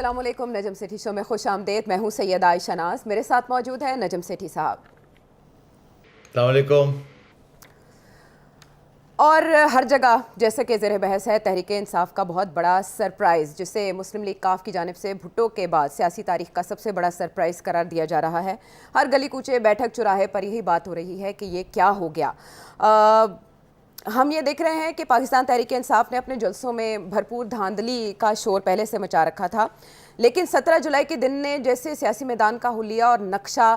السلام علیکم، نجم سیٹھی شو میں خوش آمدید. میں ہوں سیدہ عائشہ ناز. میرے ساتھ موجود ہے نجم سیٹھی صاحب. السلام علیکم. اور ہر جگہ جیسا کہ زیر بحث ہے تحریک انصاف کا بہت بڑا سرپرائز، جسے مسلم لیگ کاف کی جانب سے بھٹو کے بعد سیاسی تاریخ کا سب سے بڑا سرپرائز قرار دیا جا رہا ہے. ہر گلی کوچے بیٹھک چوراہے پر یہی بات ہو رہی ہے کہ یہ کیا ہو گیا. ہم یہ دیکھ رہے ہیں کہ پاکستان تحریک انصاف نے اپنے جلسوں میں بھرپور دھاندلی کا شور پہلے سے مچا رکھا تھا، لیکن 17 جولائی کے دن نے جیسے سیاسی میدان کا حلیہ اور نقشہ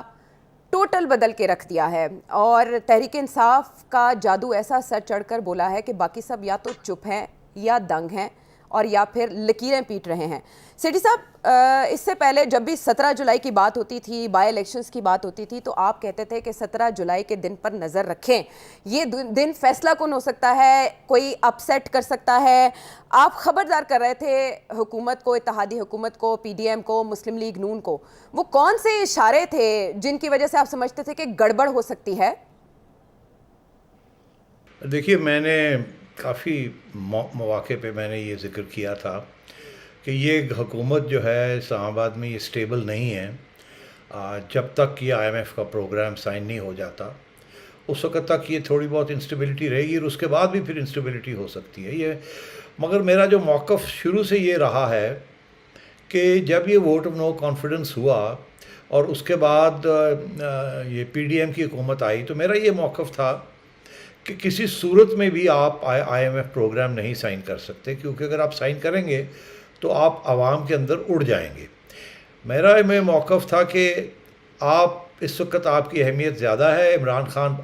ٹوٹل بدل کے رکھ دیا ہے، اور تحریک انصاف کا جادو ایسا سر چڑھ کر بولا ہے کہ باقی سب یا تو چپ ہیں یا دنگ ہیں اور یا پھر لکیریں پیٹ رہے ہیں. سیٹھی صاحب، اس سے پہلے جب بھی 17 جولائی کی بات ہوتی تھی، بائی الیکشنز کی بات ہوتی تھی، تو آپ کہتے تھے کہ 17 جولائی کے دن پر نظر رکھیں، یہ دن فیصلہ کن ہو سکتا ہے، کوئی اپ سیٹ کر سکتا ہے. آپ خبردار کر رہے تھے حکومت کو، اتحادی حکومت کو، پی ڈی ایم کو، مسلم لیگ نون کو. وہ کون سے اشارے تھے جن کی وجہ سے آپ سمجھتے تھے کہ گڑبڑ ہو سکتی ہے؟ دیکھیے، میں نے کافی مواقع پہ میں نے یہ ذکر کیا تھا کہ یہ حکومت جو ہے اسلام آباد میں یہ سٹیبل نہیں ہے. جب تک یہ آئی ایم ایف کا پروگرام سائن نہیں ہو جاتا اس وقت تک یہ تھوڑی بہت انسٹیبلٹی رہے گی، اور اس کے بعد بھی پھر انسٹیبلٹی ہو سکتی ہے یہ. مگر میرا جو موقف شروع سے یہ رہا ہے کہ جب یہ ووٹ آف نو کانفیڈنس ہوا اور اس کے بعد یہ پی ڈی ایم کی حکومت آئی، تو میرا یہ موقف تھا کہ کسی صورت میں بھی آپ آئی ایم ایف پروگرام نہیں سائن کر سکتے، کیونکہ اگر آپ سائن کریں گے تو آپ عوام کے اندر اڑ جائیں گے. میرا میں موقف تھا کہ آپ اس وقت آپ کی اہمیت زیادہ ہے، عمران خان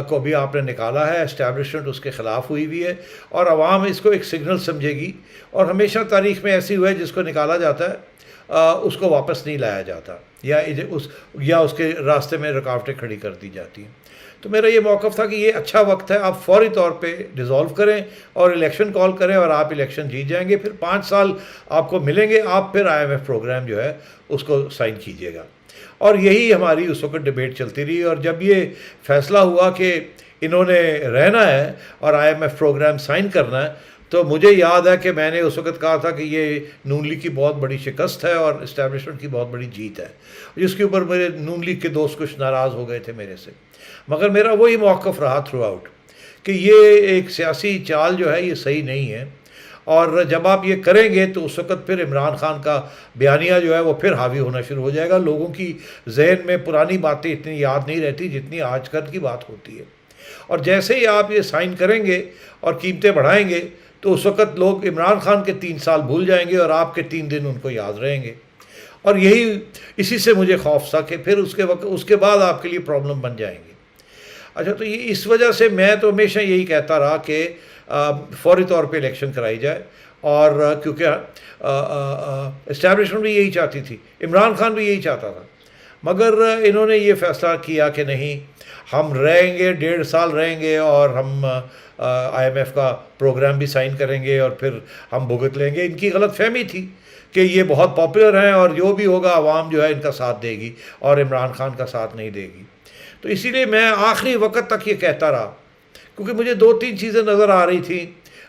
کو بھی آپ نے نکالا ہے، اسٹیبلشمنٹ اس کے خلاف ہوئی ہے، اور عوام اس کو ایک سگنل سمجھے گی. اور ہمیشہ تاریخ میں ایسی ہوا ہے جس کو نکالا جاتا ہے اس کو واپس نہیں لایا جاتا، یا اس کے راستے میں رکاوٹیں کھڑی کر دی جاتی ہیں. تو میرا یہ موقف تھا کہ یہ اچھا وقت ہے، آپ فوری طور پہ ڈیزالو کریں اور الیکشن کال کریں، اور آپ الیکشن جیت جائیں گے. پھر 5 سال آپ کو ملیں گے، آپ پھر آئی ایم ایف پروگرام جو ہے اس کو سائن کیجیے گا. اور یہی ہماری اس وقت ڈبیٹ چلتی رہی. اور جب یہ فیصلہ ہوا کہ انہوں نے رہنا ہے اور I M F program sign کرنا ہے، تو مجھے یاد ہے کہ میں نے اس وقت کہا تھا کہ یہ نون لیگ کی بہت بڑی شکست ہے اور اسٹیبلشمنٹ کی بہت بڑی جیت ہے، جس کے اوپر میرے نون لیگ کے دوست کچھ ناراض ہو گئے تھے میرے سے. مگر میرا وہی موقف رہا تھرو آؤٹ کہ یہ ایک سیاسی چال جو ہے یہ صحیح نہیں ہے، اور جب آپ یہ کریں گے تو اس وقت پھر عمران خان کا بیانیہ جو ہے وہ پھر حاوی ہونا شروع ہو جائے گا. لوگوں کی ذہن میں پرانی باتیں اتنی یاد نہیں رہتی جتنی آج کل کی بات ہوتی ہے. اور جیسے ہی آپ یہ سائن کریں گے اور قیمتیں بڑھائیں گے تو اس وقت لوگ عمران خان کے 3 سال بھول جائیں گے اور آپ کے 3 دن ان کو یاد رہیں گے. اور اسی سے مجھے خوف تھا کہ پھر اس کے بعد آپ کے لیے پرابلم بن جائیں گے. اچھا، تو یہ اس وجہ سے میں تو ہمیشہ یہی کہتا رہا کہ فوری طور پہ الیکشن کرائی جائے، اور کیونکہ اسٹیبلشمنٹ بھی یہی چاہتی تھی، عمران خان بھی یہی چاہتا تھا. مگر انہوں نے یہ فیصلہ کیا کہ نہیں، ہم رہیں گے 1.5 سال رہیں گے اور ہم آئی ایم ایف کا پروگرام بھی سائن کریں گے اور پھر ہم بھگت لیں گے. ان کی غلط فہمی تھی کہ یہ بہت پاپولر ہیں اور جو بھی ہوگا عوام جو ہے ان کا ساتھ دے گی اور عمران خان کا ساتھ نہیں دے گی. تو اسی لیے میں آخری وقت تک یہ کہتا رہا، کیونکہ مجھے 2-3 چیزیں نظر آ رہی تھیں.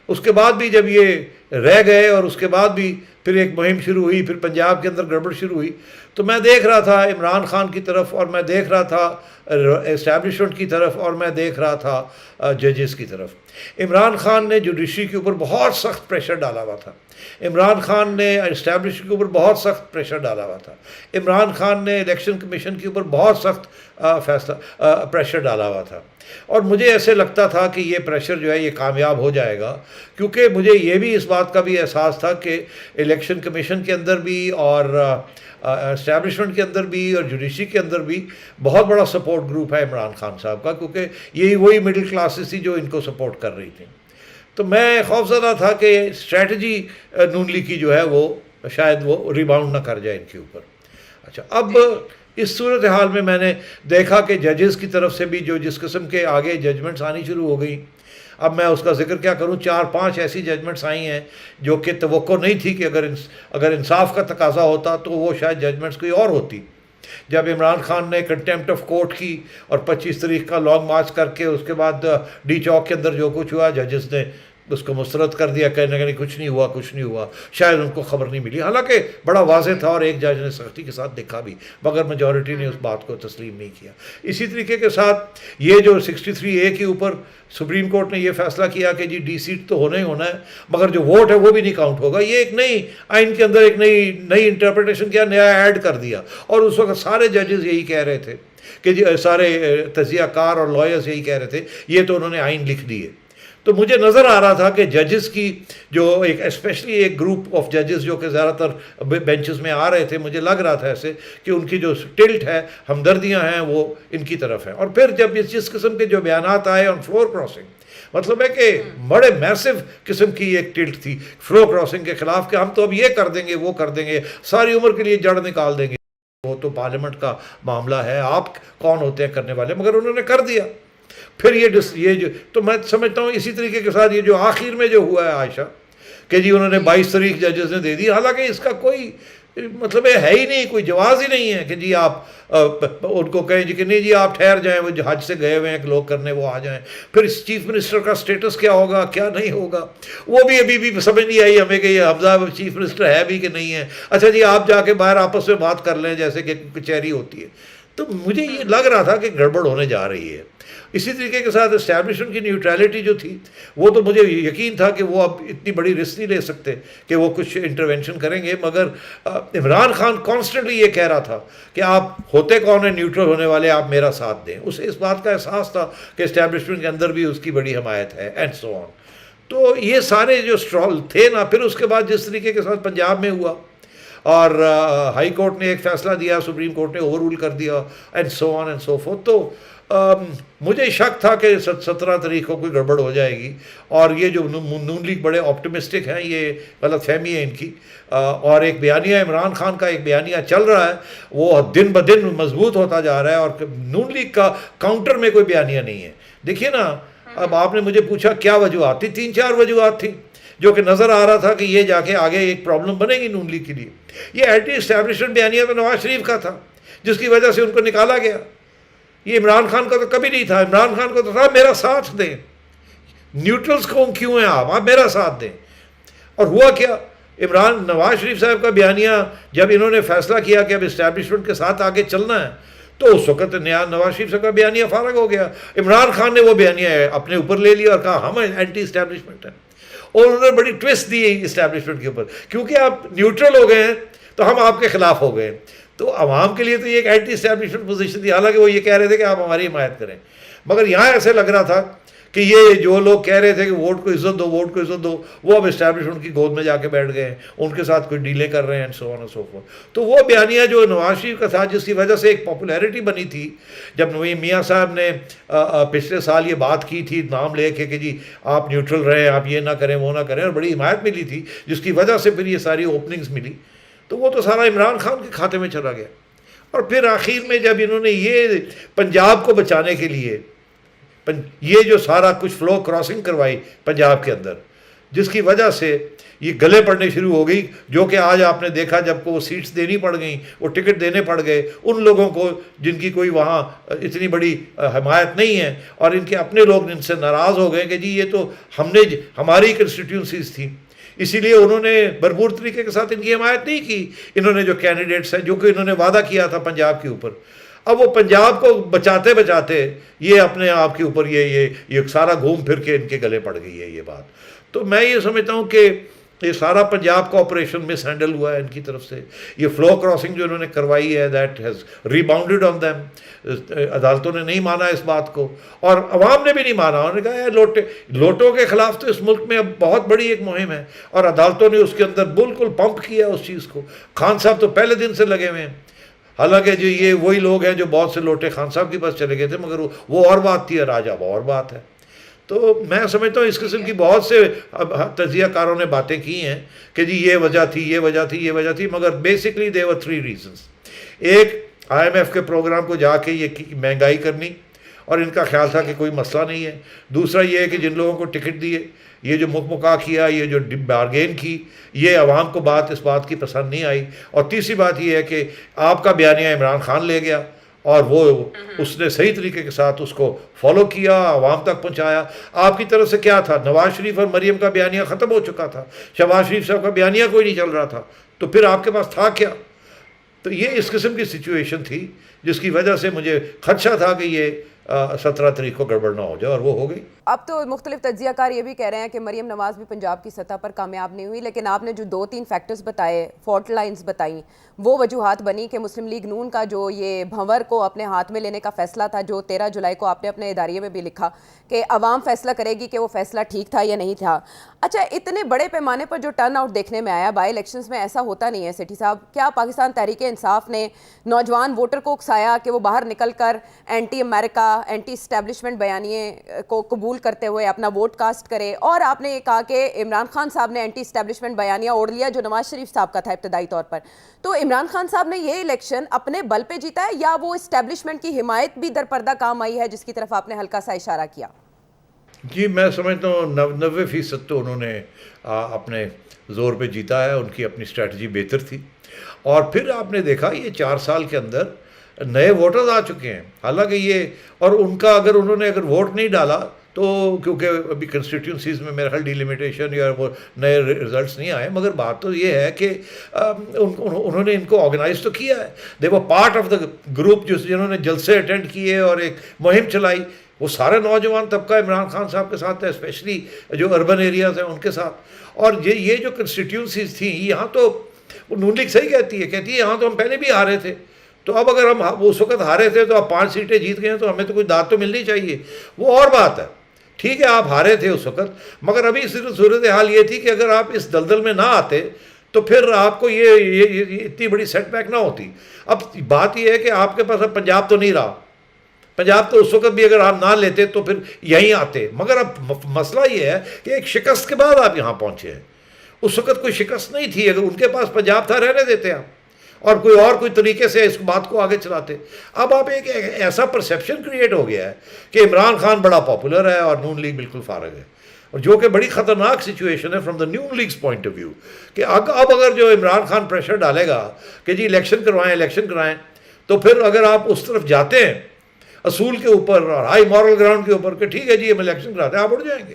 اس کے بعد بھی جب یہ رہ گئے اور اس کے بعد بھی پھر ایک مہم شروع ہوئی، پھر پنجاب کے اندر گڑبڑ شروع ہوئی، تو میں دیکھ رہا تھا عمران خان کی طرف، اور میں دیکھ رہا تھا اسٹیبلشمنٹ کی طرف، اور میں دیکھ رہا تھا ججز کی طرف. عمران خان نے جوڈیشری کے اوپر بہت سخت پریشر ڈالا ہوا تھا، عمران خان نے اسٹیبلشمنٹ کے اوپر بہت سخت پریشر ڈالا ہوا تھا، عمران خان نے الیکشن کمیشن کے اوپر بہت سخت پریشر ڈالا ہوا تھا. اور مجھے ایسے لگتا تھا کہ یہ پریشر جو ہے یہ کامیاب ہو جائے گا، کیونکہ مجھے یہ بھی اس بات کا بھی احساس تھا کہ الیکشن کمیشن کے اندر بھی اور اسٹیبلشمنٹ کے اندر بھی اور جوڈیشری کے اندر بھی بہت بڑا سپورٹ گروپ ہے عمران خان صاحب کا، کیونکہ یہی وہی مڈل کلاسز تھی جو ان کو سپورٹ کر رہی تھیں. تو میں خوفزدہ تھا کہ اسٹریٹجی نون لیگ کی جو ہے وہ شاید وہ ریباؤنڈ نہ کر جائے ان کے اوپر. اچھا، اب اس صورتحال میں نے دیکھا کہ ججز کی طرف سے بھی جس قسم کے آگے ججمنٹس آنی شروع ہو گئی. اب میں اس کا ذکر کیا کروں، 4-5 ایسی ججمنٹس آئی ہیں جو کہ توقع نہیں تھی کہ اگر انصاف کا تقاضا ہوتا تو وہ شاید ججمنٹس کوئی اور ہوتی. جب عمران خان نے کنٹیمپٹ آف کورٹ کی اور 25 تاریخ کا لانگ مارچ کر کے اس کے بعد ڈی چوک کے اندر جو کچھ ہوا، ججز نے اس کو مسترد کر دیا، کہنے کہ کچھ نہیں ہوا، کچھ نہیں ہوا، شاید ان کو خبر نہیں ملی، حالانکہ بڑا واضح تھا اور ایک جج نے سختی کے ساتھ لکھا بھی، مگر میجورٹی نے اس بات کو تسلیم نہیں کیا۔ اسی طریقے کے ساتھ یہ جو 63A کے اوپر سپریم کورٹ نے یہ فیصلہ کیا کہ جی ڈی سیٹ تو ہونا ہی ہونا ہے، مگر جو ووٹ ہے وہ بھی نہیں کاؤنٹ ہوگا، یہ ایک نئی آئین کے اندر ایک نئی انٹرپریٹیشن کیا، نیا ایڈ کر دیا، اور اس وقت سارے ججز یہی کہہ رہے تھے کہ جی سارے تجزیہ کار اور لائرز یہی کہہ رہے تھے یہ تو انہوں نے آئین لکھ دیے۔ تو مجھے نظر آ رہا تھا کہ ججز کی جو ایک اسپیشلی ایک گروپ آف ججز جو کہ زیادہ تر بینچز میں آ رہے تھے، مجھے لگ رہا تھا ایسے کہ ان کی جو ٹلٹ ہے، ہمدردیاں ہیں، وہ ان کی طرف ہیں۔ اور پھر جب جس قسم کے جو بیانات آئے آن فلور کراسنگ، مطلب ہے کہ بڑے میسو قسم کی ایک ٹلٹ تھی فلور کراسنگ کے خلاف کہ ہم تو اب یہ کر دیں گے، وہ کر دیں گے، ساری عمر کے لیے جڑ نکال دیں گے، وہ تو پارلیمنٹ کا معاملہ ہے، آپ کون ہوتے ہیں کرنے والے، مگر انہوں نے کر دیا۔ پھر یہ جو تو میں سمجھتا ہوں اسی طریقے کے ساتھ یہ جو آخر میں جو ہوا ہے عائشہ کہ جی انہوں نے 22 تاریخ ججز نے دے دی، حالانکہ اس کا کوئی مطلب ہے ہی نہیں، کوئی جواز ہی نہیں ہے کہ جی آپ ان کو کہیں جی کہ نہیں جی آپ ٹھہر جائیں، وہ جو حج سے گئے ہوئے ہیں کہ لوگ کرنے وہ آ جائیں۔ پھر اس چیف منسٹر کا سٹیٹس کیا ہوگا، کیا نہیں ہوگا، وہ بھی ابھی بھی سمجھ نہیں آئی ہمیں کہ یہ حمزہ چیف منسٹر ہے بھی کہ نہیں ہے۔ اچھا جی آپ جا کے باہر آپس میں بات کر لیں جیسے کہ کچہری ہوتی ہے۔ تو مجھے یہ لگ رہا تھا کہ گڑبڑ ہونے جا رہی ہے۔ اسی طریقے کے ساتھ اسٹیبلشمنٹ کی نیوٹرلٹی جو تھی، وہ تو مجھے یقین تھا کہ وہ اب اتنی بڑی رسک نہیں لے سکتے کہ وہ کچھ انٹرونشن کریں گے، مگر عمران خان کانسٹنٹلی یہ کہہ رہا تھا کہ آپ ہوتے کون ہیں نیوٹرل ہونے والے، آپ میرا ساتھ دیں۔ اسے اس بات کا احساس تھا کہ اسٹیبلشمنٹ کے اندر بھی اس کی بڑی حمایت ہے اینڈ سو آن۔ تو یہ سارے جو اسٹرال تھے نا، پھر اس کے بعد جس طریقے کے ساتھ پنجاب میں ہوا اور ہائی کورٹ نے ایک فیصلہ دیا، سپریم کورٹ نے اوور رول کر دیا and so on and so forth, تو مجھے شک تھا کہ 17 تاریخ کو کوئی گڑبڑ ہو جائے گی، اور یہ جو نون لیگ بڑے آپٹمسٹک ہیں، یہ غلط فہمی ہے ان کی، اور ایک بیانیہ عمران خان کا ایک بیانیہ چل رہا ہے، وہ دن بدن مضبوط ہوتا جا رہا ہے، اور نون لیگ کا کاؤنٹر میں کوئی بیانیہ نہیں ہے۔ دیکھیے نا، اب آپ نے مجھے پوچھا کیا وجوہات تھی، 3-4 وجوہات تھیں جو کہ نظر آ رہا تھا کہ یہ جا کے آگے ایک پرابلم بنے گی نون لیگ کے لیے۔ یہ اینٹی اسٹیبلشمنٹ بیانیہ تو نواز شریف کا تھا جس کی وجہ سے ان کو نکالا گیا، یہ عمران خان کا تو کبھی نہیں تھا۔ عمران خان کو تو تھا میرا ساتھ دیں، نیوٹرلز کو کیوں ہیں آپ میرا ساتھ دیں۔ اور ہوا کیا، نواز شریف صاحب کا بیانیہ جب انہوں نے فیصلہ کیا کہ اب اسٹیبلشمنٹ کے ساتھ آگے چلنا ہے، تو اس وقت نواز شریف صاحب کا بیانیہ فارغ ہو گیا۔ عمران خان نے وہ بیانیہ اپنے اوپر لے لیا اور کہا ہم اینٹی اسٹیبلشمنٹ ہیں، اور انہوں نے بڑی ٹویسٹ دی اسٹیبلشمنٹ کے اوپر، کیونکہ آپ نیوٹرل ہو گئے ہیں تو ہم آپ کے خلاف ہو گئے۔ تو عوام کے لیے تو یہ ایک اینٹی اسٹیبلشمنٹ پوزیشن تھی، حالانکہ وہ یہ کہہ رہے تھے کہ آپ ہماری حمایت کریں، مگر یہاں ایسے لگ رہا تھا کہ یہ جو لوگ کہہ رہے تھے کہ ووٹ کو عزت دو، ووٹ کو عزت دو، وہ اب اسٹیبلشمنٹ کی گود میں جا کے بیٹھ گئے ہیں، ان کے ساتھ کوئی ڈیلیں کر رہے ہیں سو آن سو فورتھ۔ تو وہ بیانیہ جو نواز شریف کا تھا، جس کی وجہ سے ایک پاپولیرٹی بنی تھی، جب میاں صاحب نے پچھلے سال یہ بات کی تھی نام لے کے کہ جی آپ نیوٹرل رہیں، آپ یہ نہ کریں وہ نہ کریں، اور بڑی حمایت ملی تھی جس کی وجہ سے پھر یہ ساری اوپننگز ملی، تو وہ تو سارا عمران خان کے کھاتے میں چلا گیا۔ اور پھر آخر میں جب انہوں نے یہ پنجاب کو بچانے کے لیے یہ جو سارا کچھ فلو کراسنگ کروائی پنجاب کے اندر، جس کی وجہ سے یہ گلے پڑنے شروع ہو گئی، جو کہ آج آپ نے دیکھا جب کو وہ سیٹس دینی پڑ گئیں، وہ ٹکٹ دینے پڑ گئے ان لوگوں کو جن کی کوئی وہاں اتنی بڑی حمایت نہیں ہے، اور ان کے اپنے لوگ ان سے ناراض ہو گئے کہ جی یہ تو ہماری کنسٹیٹیونسیز تھیں، اسی لیے انہوں نے بھرپور طریقے کے ساتھ ان کی حمایت نہیں کی۔ انہوں نے جو کینڈیڈیٹس ہیں، جو کہ انہوں نے وعدہ کیا تھا پنجاب کے اوپر، اب وہ پنجاب کو بچاتے بچاتے یہ اپنے آپ کے اوپر یہ سارا گھوم پھر کے ان کے گلے پڑ گئی ہے یہ بات۔ تو میں یہ سمجھتا ہوں کہ یہ سارا پنجاب کا آپریشن مس ہینڈل ہوا ہے ان کی طرف سے۔ یہ فلو کراسنگ جو انہوں نے کروائی ہے، دیٹ ہیز ریباؤنڈڈ آن دیم۔ عدالتوں نے نہیں مانا اس بات کو، اور عوام نے بھی نہیں مانا، انہوں نے کہا یار لوٹوں کے خلاف تو اس ملک میں اب بہت بڑی ایک مہم ہے، اور عدالتوں نے اس کے اندر بالکل پمپ کیا اس چیز کو۔ خان صاحب تو پہلے دن سے لگے ہوئے ہیں، حالانکہ جو یہ وہی لوگ ہیں جو بہت سے لوٹے خان صاحب کے پاس چلے گئے تھے، مگر وہ اور بات تھی اور آج اب اور بات ہے۔ تو میں سمجھتا ہوں اس قسم کی بہت سے تجزیہ کاروں نے باتیں کی ہیں کہ جی یہ وجہ تھی، یہ وجہ تھی، یہ وجہ تھی، مگر بیسکلی دے ور 3 ریزنس۔ ایک IMF کے پروگرام کو جا کے یہ مہنگائی کرنی، اور ان کا خیال تھا کہ کوئی مسئلہ نہیں ہے۔ دوسرا یہ ہے کہ جن لوگوں کو ٹکٹ دیے، یہ جو مکمکا کیا، یہ جو بارگین کی، یہ عوام کو اس بات کی پسند نہیں آئی۔ اور تیسری بات یہ ہے کہ آپ کا بیانیہ عمران خان لے گیا، اور وہ اس نے صحیح طریقے کے ساتھ اس کو فالو کیا, عوام تک پہنچایا. آپ کی طرف سے کیا تھا, نواز شریف اور مریم کا بیانیہ ختم ہو چکا تھا, شہباز شریف صاحب کا بیانیہ کوئی نہیں چل رہا تھا, تو پھر آپ کے پاس تھا کیا؟ تو یہ اس قسم کی سچویشن تھی جس کی وجہ سے مجھے خدشہ تھا کہ یہ 17 تاریخ کو گڑبڑ نہ ہو جائے, اور وہ ہو گئی. اب تو مختلف تجزیہ کار یہ بھی کہہ رہے ہیں کہ مریم نواز بھی پنجاب کی سطح پر کامیاب نہیں ہوئی, لیکن آپ نے جو 2-3 فیکٹرز بتائے, فالٹ لائنز بتائیں, وہ وجوہات بنی کہ مسلم لیگ نون کا جو یہ بھنور کو اپنے ہاتھ میں لینے کا فیصلہ تھا, جو 13 جولائی کو آپ نے اپنے اداریے میں بھی لکھا کہ عوام فیصلہ کرے گی کہ وہ فیصلہ ٹھیک تھا یا نہیں تھا. اچھا, اتنے بڑے پیمانے پر جو ٹرن آؤٹ دیکھنے میں آیا, بائی الیکشنز میں ایسا ہوتا نہیں ہے سیٹھی صاحب, کیا پاکستان تحریک انصاف نے نوجوان ووٹر کو اکسایا کہ وہ باہر نکل کر اینٹی امریکہ, اینٹی اسٹیبلشمنٹ بیانیے کو قبول کرتے ہوئے اپنا ووٹ کاسٹ کرے؟ اور آپ نے یہ کہا کہ عمران خان صاحب نے اینٹی اسٹیبلشمنٹ بیانیہ اوڑھ لیا جو نواز شریف صاحب کا تھا ابتدائی طور پر. تو عمران خان صاحب نے یہ الیکشن اپنے بل پہ جیتا ہے یا وہ اسٹیبلشمنٹ کی حمایت بھی در پردہ کام آئی ہے جس کی طرف آپ نے ہلکا سا اشارہ کیا؟ جی, میں سمجھتا ہوں 90% تو انہوں نے اپنے زور پہ جیتا ہے, ان کی اپنی اسٹریٹجی بہتر تھی. اور پھر آپ نے دیکھا یہ 4 سال کے اندر نئے ووٹرز آ چکے ہیں, حالانکہ یہ, اور ان کا اگر انہوں نے اگر ووٹ نہیں ڈالا تو کیونکہ ابھی کنسٹیٹیوئنسیز میں میرا خیال ڈیلیمیٹیشن یا وہ نئے رزلٹس نہیں آئے, مگر بات تو یہ ہے کہ انہوں نے ان کو آرگنائز تو کیا ہے. دے وہ پارٹ آف دا گروپ جنہوں نے جلسے اٹینڈ کیے اور ایک مہم چلائی, وہ سارے نوجوان طبقہ عمران خان صاحب کے ساتھ ہے, اسپیشلی جو اربن ایریاز ہیں ان کے ساتھ. اور یہ جو کنسٹیٹیوئنسیز تھیں یہاں تو نون لیگ صحیح کہتی ہے یہاں تو ہم پہلے بھی ہارے تھے, تو اب اگر ہم اس وقت ہارے تھے تو اب 5 سیٹیں جیت گئے ہیں تو ہمیں تو کوئی داد تو ملنی چاہیے. وہ اور بات ہے, ٹھیک ہے آپ ہارے تھے اس وقت, مگر ابھی صورت حال یہ تھی کہ اگر آپ اس دلدل میں نہ آتے تو پھر آپ کو یہ اتنی بڑی سیٹ بیک نہ ہوتی. اب بات یہ ہے کہ آپ کے پاس اب پنجاب تو نہیں رہا, پنجاب تو اس وقت بھی اگر آپ نہ لیتے تو پھر یہیں آتے, مگر اب مسئلہ یہ ہے کہ ایک شکست کے بعد آپ یہاں پہنچے ہیں. اس وقت کوئی شکست نہیں تھی, اگر ان کے پاس پنجاب تھا رہنے دیتے آپ اور کوئی طریقے سے اس بات کو آگے چلاتے. اب آپ ایک ایسا پرسیپشن کریٹ ہو گیا ہے کہ عمران خان بڑا پاپولر ہے اور نون لیگ بالکل فارغ ہے, اور جو کہ بڑی خطرناک سچویشن ہے from the Noon League's point of view, کہ اب اگر جو عمران خان پریشر ڈالے گا کہ جی الیکشن کرائیں, تو پھر اگر آپ اس طرف جاتے ہیں اصول کے اوپر اور ہائی مورل گراؤنڈ کے اوپر کہ ٹھیک ہے جی ہم الیکشن کراتے ہیں, آپ اڑ جائیں گے.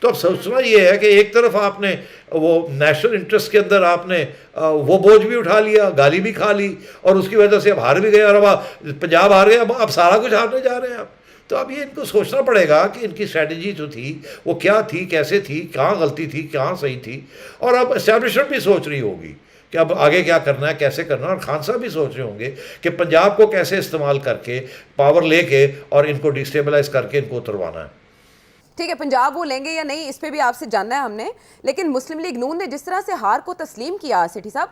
تو اب سوچنا یہ ہے کہ ایک طرف آپ نے وہ نیشنل انٹرسٹ کے اندر آپ نے وہ بوجھ بھی اٹھا لیا, گالی بھی کھا لی, اور اس کی وجہ سے اب ہار بھی گئے, اور اب پنجاب ہار گئے, اب سارا کچھ ہارنے جا رہے ہیں آپ. تو اب یہ ان کو سوچنا پڑے گا کہ ان کی اسٹریٹجی جو تھی وہ کیا تھی, کیسے تھی, کہاں غلطی تھی, کہاں صحیح تھی. اور اب اسٹیبلشمنٹ بھی سوچ رہی ہوگی کہ اب آگے کیا کرنا ہے, کیسے کرنا ہے, اور خان صاحب بھی سوچ رہے ہوں گے کہ پنجاب کو کیسے استعمال کر کے پاور لے کے اور ان کو ڈیسٹیبلائز کر کے ان کو اتروانا ہے. ٹھیک ہے, پنجاب وہ لیں گے یا نہیں اس پہ بھی آپ سے جاننا ہے ہم نے, لیکن مسلم لیگ نون نے جس طرح سے ہار کو تسلیم کیا سیٹھی صاحب,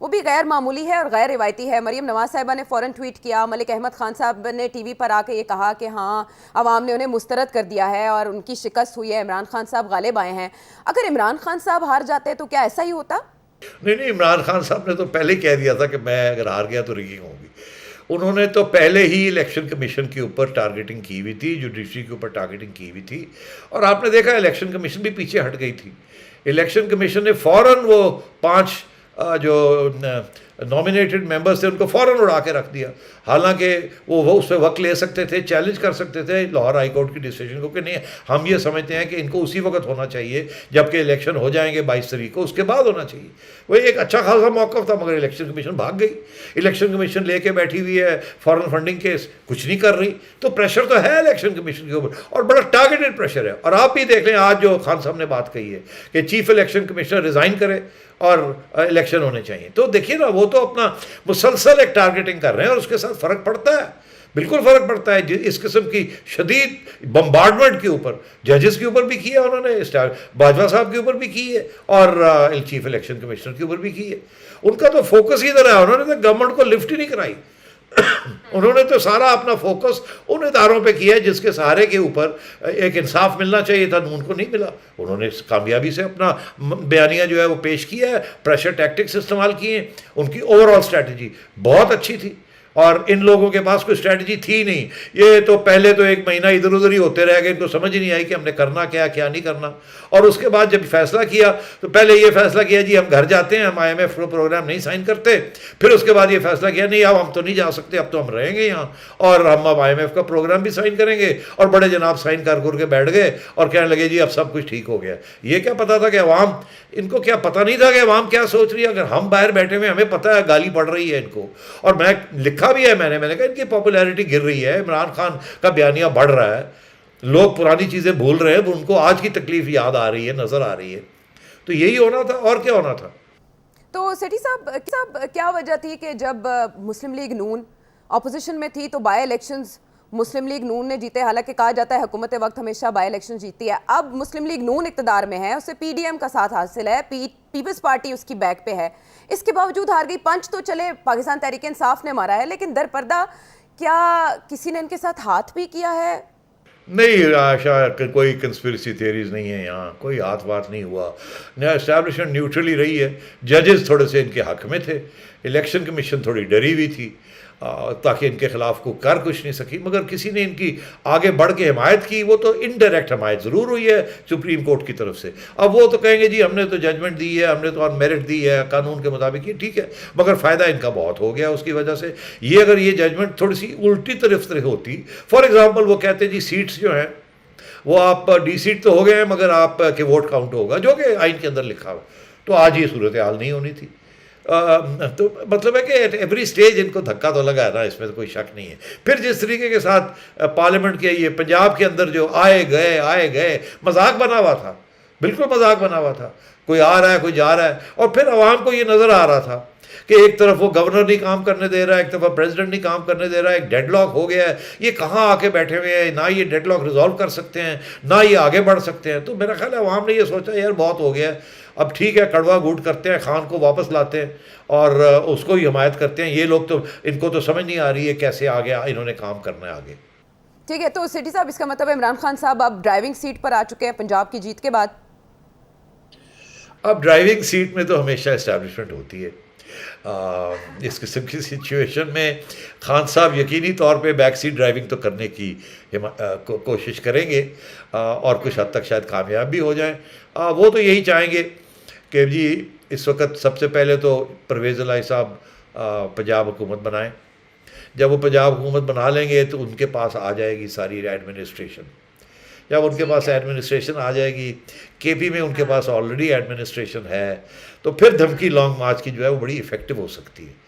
وہ بھی غیر معمولی ہے اور غیر روایتی ہے. مریم نواز صاحبہ نے فوراً ٹویٹ کیا, ملک احمد خان صاحب نے ٹی وی پر آ کے یہ کہا کہ ہاں عوام نے انہیں مسترد کر دیا ہے اور ان کی شکست ہوئی ہے, عمران خان صاحب غالب آئے ہیں. اگر عمران خان صاحب ہار جاتے تو کیا ایسا ہی ہوتا؟ نہیں, عمران خان صاحب نے تو پہلے ہی کہہ دیا تھا کہ میں اگر ہار گیا تو ریگنگ ہوگی. انہوں نے تو پہلے ہی الیکشن کمیشن کے اوپر ٹارگیٹنگ کی ہوئی تھی, جوڈیشری کے اوپر ٹارگیٹنگ کی ہوئی تھی, اور آپ نے دیکھا الیکشن کمیشن بھی پیچھے ہٹ گئی تھی. الیکشن کمیشن نے فوراً وہ 5 جو نامینیٹڈ ممبرس تھے ان کو فوراً اڑا کے رکھ دیا. حالانکہ وہ اس پہ وقت لے سکتے تھے, چیلنج کر سکتے تھے لاہور ہائی کورٹ کی ڈیسیجن کو کہ نہیں ہم یہ سمجھتے ہیں کہ ان کو اسی وقت ہونا چاہیے جب کہ الیکشن ہو جائیں گے 22 تاریخ کو, اس کے بعد ہونا چاہیے. وہ ایک اچھا خاصا موقف تھا, مگر الیکشن کمیشن بھاگ گئی. الیکشن کمیشن لے کے بیٹھی ہوئی ہے فارن فنڈنگ کیس, کچھ نہیں کر رہی. تو پریشر تو ہے الیکشن کمیشن کے اوپر, اور بڑا ٹارگیٹڈ پریشر ہے. اور آپ بھی دیکھ لیں آج جو خان صاحب نے بات کہی ہے کہ چیف الیکشن کمشنر ریزائن کرے اور الیکشن ہونے چاہیے, تو دیکھیے نا وہ تو اپنا مسلسل ایک ٹارگیٹنگ کر رہے ہیں, اور اس کے ساتھ فرق پڑتا ہے, بالکل فرق پڑتا ہے. اس قسم کی شدید بمبارڈمنٹ کے اوپر ججز کے اوپر بھی کیا انہوں نے, باجوہ صاحب کے اوپر بھی کی ہے, اور چیف الیکشن کمشنر کے اوپر بھی کی ہے. ان کا تو فوکس ہی ادھر ہے, انہوں نے تو گورنمنٹ کو لفٹ ہی نہیں کرائی. انہوں نے تو سارا اپنا فوکس ان اداروں پہ کیا ہے جس کے سہارے کے اوپر ایک انصاف ملنا چاہیے تھا, نون کو نہیں ملا. انہوں نے کامیابی سے اپنا بیانیہ جو ہے وہ پیش کیا ہے, پریشر ٹیکٹکس استعمال کیے ہیں. ان کی اوور آل اسٹریٹجی بہت اچھی تھی, اور ان لوگوں کے پاس کوئی اسٹریٹجی تھی نہیں. یہ تو پہلے تو ایک مہینہ ادھر ادھر ہی ہوتے رہ گئے, ان کو سمجھ ہی نہیں آئی کہ ہم نے کرنا کیا کیا نہیں کرنا. اور اس کے بعد جب فیصلہ کیا تو پہلے یہ فیصلہ کیا جی ہم گھر جاتے ہیں, ہم آئی ایم ایف کا پروگرام نہیں سائن کرتے. پھر اس کے بعد یہ فیصلہ کیا نہیں اب ہم تو نہیں جا سکتے, اب تو ہم رہیں گے یہاں اور ہم اب آئی ایم ایف کا پروگرام بھی سائن کریں گے. اور بڑے جناب سائن کر کے بیٹھ گئے اور کہنے لگے جی اب سب کچھ ٹھیک ہو گیا. یہ کیا پتا تھا کہ عوام, ان کو کیا پتہ نہیں تھا کہ عوام کیا سوچ رہی ہے. اگر ہم باہر بیٹھے ہوئے ہمیں پتہ ہے گالی پڑ رہی ہے ان کو, اور میں لکھا بھی ہے, میں نے کہا ان کی پاپولیرٹی گر رہی ہے, عمران خان کا بیانیہ بڑھ رہا ہے, لوگ پرانی چیزیں بھول رہے ہیں, ان کو آج کی تکلیف یاد آ رہی ہے, نظر آ رہی ہے. تو یہی ہونا تھا اور کیا ہونا تھا. تو سیٹھی صاحب کیا وجہ تھی کہ جب مسلم لیگ نون اپوزیشن میں تھی تو بائی الیکشنز مسلم لیگ نون نے جیتے, حالانکہ کہا جاتا ہے حکومت وقت ہمیشہ بائی الیکشن جیتی ہے. اب مسلم لیگ نون اقتدار میں ہے, اسے پی ڈی ایم کا ساتھ حاصل ہے, پیپلز پارٹی اس کی بیک پہ ہے, اس کے باوجود ہار گئی. پنچ تو چلے پاکستان تحریک انصاف نے مارا ہے, لیکن در پردہ کیا کسی نے ان کے ساتھ ہاتھ بھی کیا ہے؟ نہیں آشا, کوئی کنسپریسی تھیریز نہیں ہے یہاں, کوئی ہاتھ وات نہیں ہوا. اسٹیبلشمنٹ نیوٹرلی رہی ہے. ججز تھوڑے سے ان کے حق میں تھے, الیکشن کمیشن تھوڑی ڈری ہوئی تھی تاکہ ان کے خلاف کو کر کچھ نہیں سکی, مگر کسی نے ان کی آگے بڑھ کے حمایت کی. وہ تو انڈائریکٹ حمایت ضرور ہوئی ہے سپریم کورٹ کی طرف سے. اب وہ تو کہیں گے جی ہم نے تو ججمنٹ دی ہے, ہم نے تو آن میرٹ دی ہے قانون کے مطابق, یہ ٹھیک ہے, مگر فائدہ ان کا بہت ہو گیا اس کی وجہ سے. یہ اگر یہ ججمنٹ تھوڑی سی الٹی طرف ہوتی, فار ایگزامپل وہ کہتے جی سیٹس جو ہیں وہ آپ ڈی سیٹ تو ہو گئے ہیں مگر آپ کے ووٹ کاؤنٹ ہوگا, جو کہ آئین کے اندر لکھا ہوا, تو آج یہ صورتحال نہیں ہونی تھی. تو مطلب ہے کہ ایٹ ایوری اسٹیج ان کو دھکا تو لگا ہے نا, اس میں تو کوئی شک نہیں ہے. پھر جس طریقے کے ساتھ پارلیمنٹ کے یہ پنجاب کے اندر جو آئے گئے مذاق بنا ہوا تھا, بالکل مذاق بنا ہوا تھا, کوئی آ رہا ہے کوئی جا رہا ہے. اور پھر عوام کو یہ نظر آ رہا تھا کہ ایک طرف وہ گورنر نہیں کام کرنے دے رہا ہے, ایک طرف پریزیڈنٹ نہیں کام کرنے دے رہا ہے, ایک ڈیڈ لاک ہو گیا ہے. یہ کہاں آ کے بیٹھے ہوئے ہیں, نہ یہ ڈیڈ لاک ریزالو کر سکتے ہیں, نہ یہ آگے بڑھ سکتے ہیں. تو میرا خیال ہے عوام نے یہ سوچا یار بہت ہو گیا ہے, اب ٹھیک ہے کڑوا گھونٹ کرتے ہیں, خان کو واپس لاتے ہیں اور اس کو ہی حمایت کرتے ہیں. یہ لوگ تو ان کو تو سمجھ نہیں آ رہی ہے کیسے آگے انہوں نے کام کرنا ہے آگے. ٹھیک ہے, تو سیٹھی صاحب اس کا مطلب عمران خان صاحب اب ڈرائیونگ سیٹ پر آ چکے ہیں پنجاب کی جیت کے بعد. اب ڈرائیونگ سیٹ میں تو ہمیشہ اسٹیبلشمنٹ ہوتی ہے. اس قسم کی سچویشن میں خان صاحب یقینی طور پہ بیک سیٹ ڈرائیونگ تو کرنے کی کوشش کریں گے اور کچھ حد تک شاید کامیاب بھی ہو جائیں. وہ تو یہی چاہیں گے کہ جی اس وقت سب سے پہلے تو پرویز الہی صاحب پنجاب حکومت بنائیں. جب وہ پنجاب حکومت بنا لیں گے تو ان کے پاس آ جائے گی ساری ایڈمنسٹریشن. جب ان کے پاس ایڈمنسٹریشن آ جائے گی, کے پی میں ان کے پاس آلریڈی ایڈمنسٹریشن ہے, تو پھر دھمکی لانگ مارچ کی جو ہے وہ بڑی افیکٹو ہو سکتی ہے.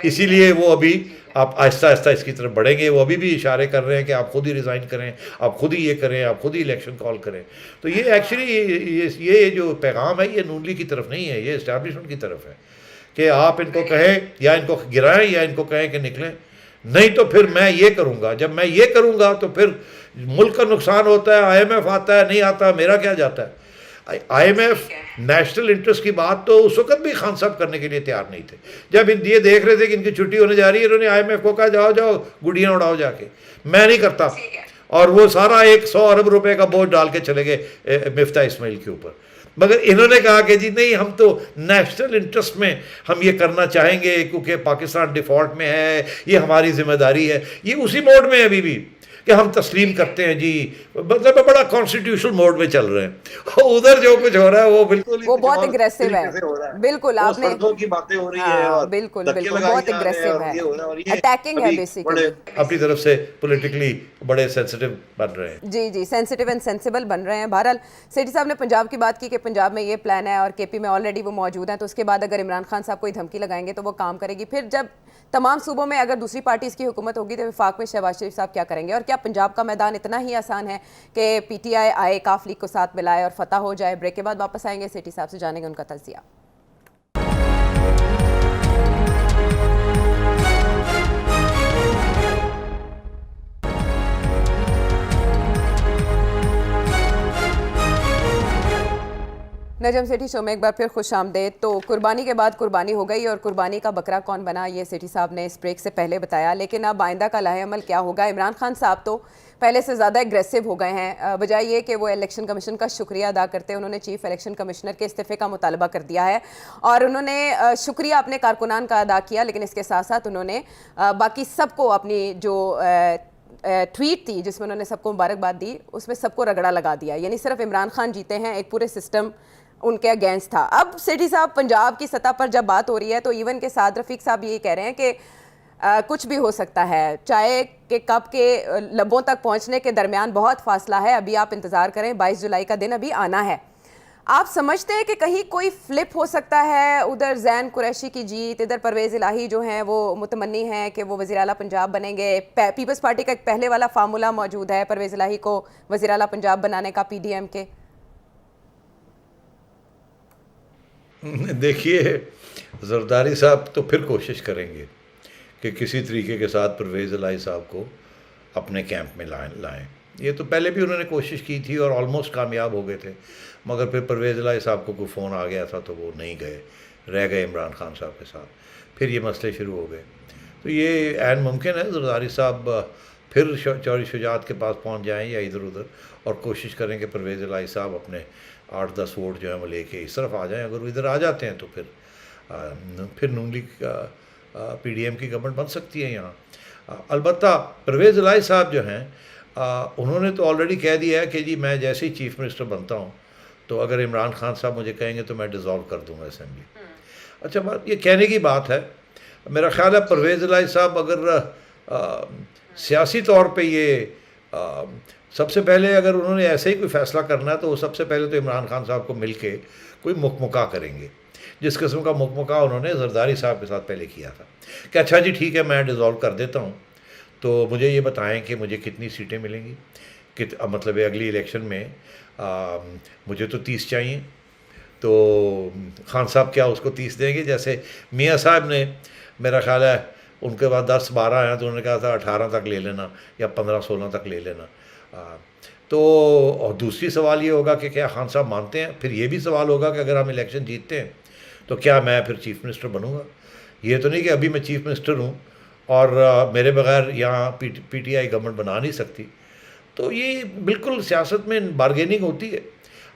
اسی لیے وہ ابھی آپ آہستہ آہستہ اس کی طرف بڑھیں گے. وہ ابھی بھی اشارے کر رہے ہیں کہ آپ خود ہی ریزائن کریں, آپ خود ہی یہ کریں, آپ خود ہی الیکشن کال کریں. تو یہ ایکچولی یہ جو پیغام ہے یہ نون لیگ کی طرف نہیں ہے, یہ اسٹیبلشمنٹ کی طرف ہے کہ آپ ان کو کہیں یا ان کو گرائیں یا ان کو کہیں کہ نکلیں, نہیں تو پھر میں یہ کروں گا. جب میں یہ کروں گا تو پھر ملک کا نقصان ہوتا ہے, آئی ایم ایف آتا ہے نہیں آتا, میرا کیا جاتا ہے. I M F national interest کی بات تو اس وقت بھی خان صاحب کرنے کے لیے تیار نہیں تھے. جب یہ دیکھ رہے تھے کہ ان کی چھٹی ہونے جا رہی ہے, انہوں نے آئی ایم ایف کو کہا جاؤ گڈیاں اڑاؤ جا کے, میں نہیں کرتا. اور وہ سارا 100 ارب روپے کا بوجھ ڈال کے چلے گئے مفتاح اسماعیل کے اوپر. مگر انہوں نے کہا کہ جی نہیں, ہم تو نیشنل انٹرسٹ میں ہم یہ کرنا چاہیں گے کیونکہ پاکستان ڈیفالٹ میں ہے, یہ ہماری ذمہ داری ہے. یہ اسی موڈ میں ہے ابھی بھی کہ ہم تسلیم کرتے ہیں جی, مطلب بڑا کانسٹیٹیوشنل موڈ میں چل رہے ہیں. ادھر جو کچھ ہو رہا ہے وہ بالکل وہ بہت اگریسو ہے. بالکل آپ نے کی باتیں ہو رہی ہیں, بالکل بہت اگریسو ہے, اٹیکنگ ہے بیسیکلی, اپنی طرف سے پولیٹیکلی بڑے سینسٹیو بن رہے ہیں. جی سینسٹیو اینڈ سینسیبل بن رہے ہیں. بہرحال سیٹھی صاحب نے پنجاب کی بات کی کہ پنجاب میں یہ پلان ہے اور کے پی میں آلریڈی وہ موجود ہیں, تو اس کے بعد اگر عمران خان صاحب کوئی دھمکی لگائیں گے تو وہ کام کرے گی. پھر جب تمام صوبوں میں اگر دوسری پارٹیز کی حکومت ہوگی تو وفاق میں شہباز شریف صاحب کیا کریں گے؟ اور کیا پنجاب کا میدان اتنا ہی آسان ہے کہ پی ٹی آئی آئے, کاف لیگ کو ساتھ ملائے اور فتح ہو جائے؟ بریک کے بعد واپس آئیں گے, سیٹھی صاحب سے جانیں گے ان کا تجزیہ. نجم سیٹھی شو میں ایک بار پھر خوش آمدید. تو قربانی کے بعد قربانی ہو گئی اور قربانی کا بکرا کون بنا یہ سیٹھی صاحب نے اس بریک سے پہلے بتایا, لیکن اب آئندہ کا لاہ عمل کیا ہوگا؟ عمران خان صاحب تو پہلے سے زیادہ اگریسو ہو گئے ہیں, بجائے یہ کہ وہ الیکشن کمیشن کا شکریہ ادا کرتے انہوں نے چیف الیکشن کمشنر کے استعفے کا مطالبہ کر دیا ہے اور انہوں نے شکریہ اپنے کارکنان کا ادا کیا, لیکن اس کے ساتھ ساتھ انہوں نے باقی سب کو اپنی جو ٹویٹ تھی جس میں انہوں نے سب کو مبارکباد دی اس میں سب کو رگڑا لگا دیا, یعنی صرف عمران خان جیتے ہیں, ایک پورے سسٹم ان کے اگینسٹ تھا. اب سیٹھی صاحب پنجاب کی سطح پر جب بات ہو رہی ہے تو ایون کہ سعد رفیق صاحب یہ کہہ رہے ہیں کہ کچھ بھی ہو سکتا ہے, چائے کے کپ کے لبوں تک پہنچنے کے درمیان بہت فاصلہ ہے, ابھی آپ انتظار کریں, 22 جولائی کا دن ابھی آنا ہے. آپ سمجھتے ہیں کہ کہیں کوئی فلپ ہو سکتا ہے؟ ادھر زین قریشی کی جیت, ادھر پرویز الہی جو ہیں وہ متمنی ہیں کہ وہ وزیر اعلیٰ پنجاب بنیں گے, پیپلز پارٹی کا ایک پہلے والا فارمولا موجود ہے پرویز الہی کو وزیر اعلیٰ پنجاب بنانے کا پی ڈی ایم کے. دیکھیے زرداری صاحب تو پھر کوشش کریں گے کہ کسی طریقے کے ساتھ پرویز الہی صاحب کو اپنے کیمپ میں لائیں. یہ تو پہلے بھی انہوں نے کوشش کی تھی اور آلموسٹ کامیاب ہو گئے تھے, مگر پھر پرویز الہی صاحب کو کوئی فون آ گیا تھا تو وہ نہیں گئے, رہ گئے عمران خان صاحب کے ساتھ, پھر یہ مسئلے شروع ہو گئے. تو یہ عین ممکن ہے زرداری صاحب پھر چوری شجاعت کے پاس پہنچ جائیں یا ادھر ادھر اور کوشش کریں کہ پرویز الہی صاحب اپنے 8-10 ووٹ جو ہیں وہ لے کے اس طرف آ جائیں. اگر وہ ادھر آ جاتے ہیں تو پھر نون لیگ پی ڈی ایم کی گورنمنٹ بن سکتی ہے یہاں. البتہ پرویز الہی صاحب جو ہیں انہوں نے تو آلریڈی کہہ دیا ہے کہ جی میں جیسے ہی چیف منسٹر بنتا ہوں تو اگر عمران خان صاحب مجھے کہیں گے تو میں ڈیزالو کر دوں گا اسمبلی. اچھا بات یہ کہنے کی بات ہے, میرا خیال ہے پرویز الہی صاحب اگر سیاسی طور پہ یہ سب سے پہلے اگر انہوں نے ایسے ہی کوئی فیصلہ کرنا ہے تو وہ سب سے پہلے تو عمران خان صاحب کو مل کے کوئی مکمکا کریں گے, جس قسم کا مکمکا انہوں نے زرداری صاحب کے ساتھ پہلے کیا تھا کہ اچھا جی ٹھیک ہے میں ڈیزالو کر دیتا ہوں, تو مجھے یہ بتائیں کہ مجھے کتنی سیٹیں ملیں گی, مطلب اگلی الیکشن میں مجھے تو 30 چاہیے, تو خان صاحب کیا اس کو 30 دیں گے؟ جیسے میاں صاحب نے میرا خیال ہے ان کے بعد 10-12 ہیں تو انہوں نے کہا تھا 18 تک لے لینا یا 15-16 تک لے لینا. تو اور دوسری سوال یہ ہوگا کہ کیا خان صاحب مانتے ہیں؟ پھر یہ بھی سوال ہوگا کہ اگر ہم الیکشن جیتتے ہیں تو کیا میں پھر چیف منسٹر بنوں گا؟ یہ تو نہیں کہ ابھی میں چیف منسٹر ہوں اور میرے بغیر یہاں پی ٹی آئی گورنمنٹ بنا نہیں سکتی. تو یہ بالکل سیاست میں بارگیننگ ہوتی ہے.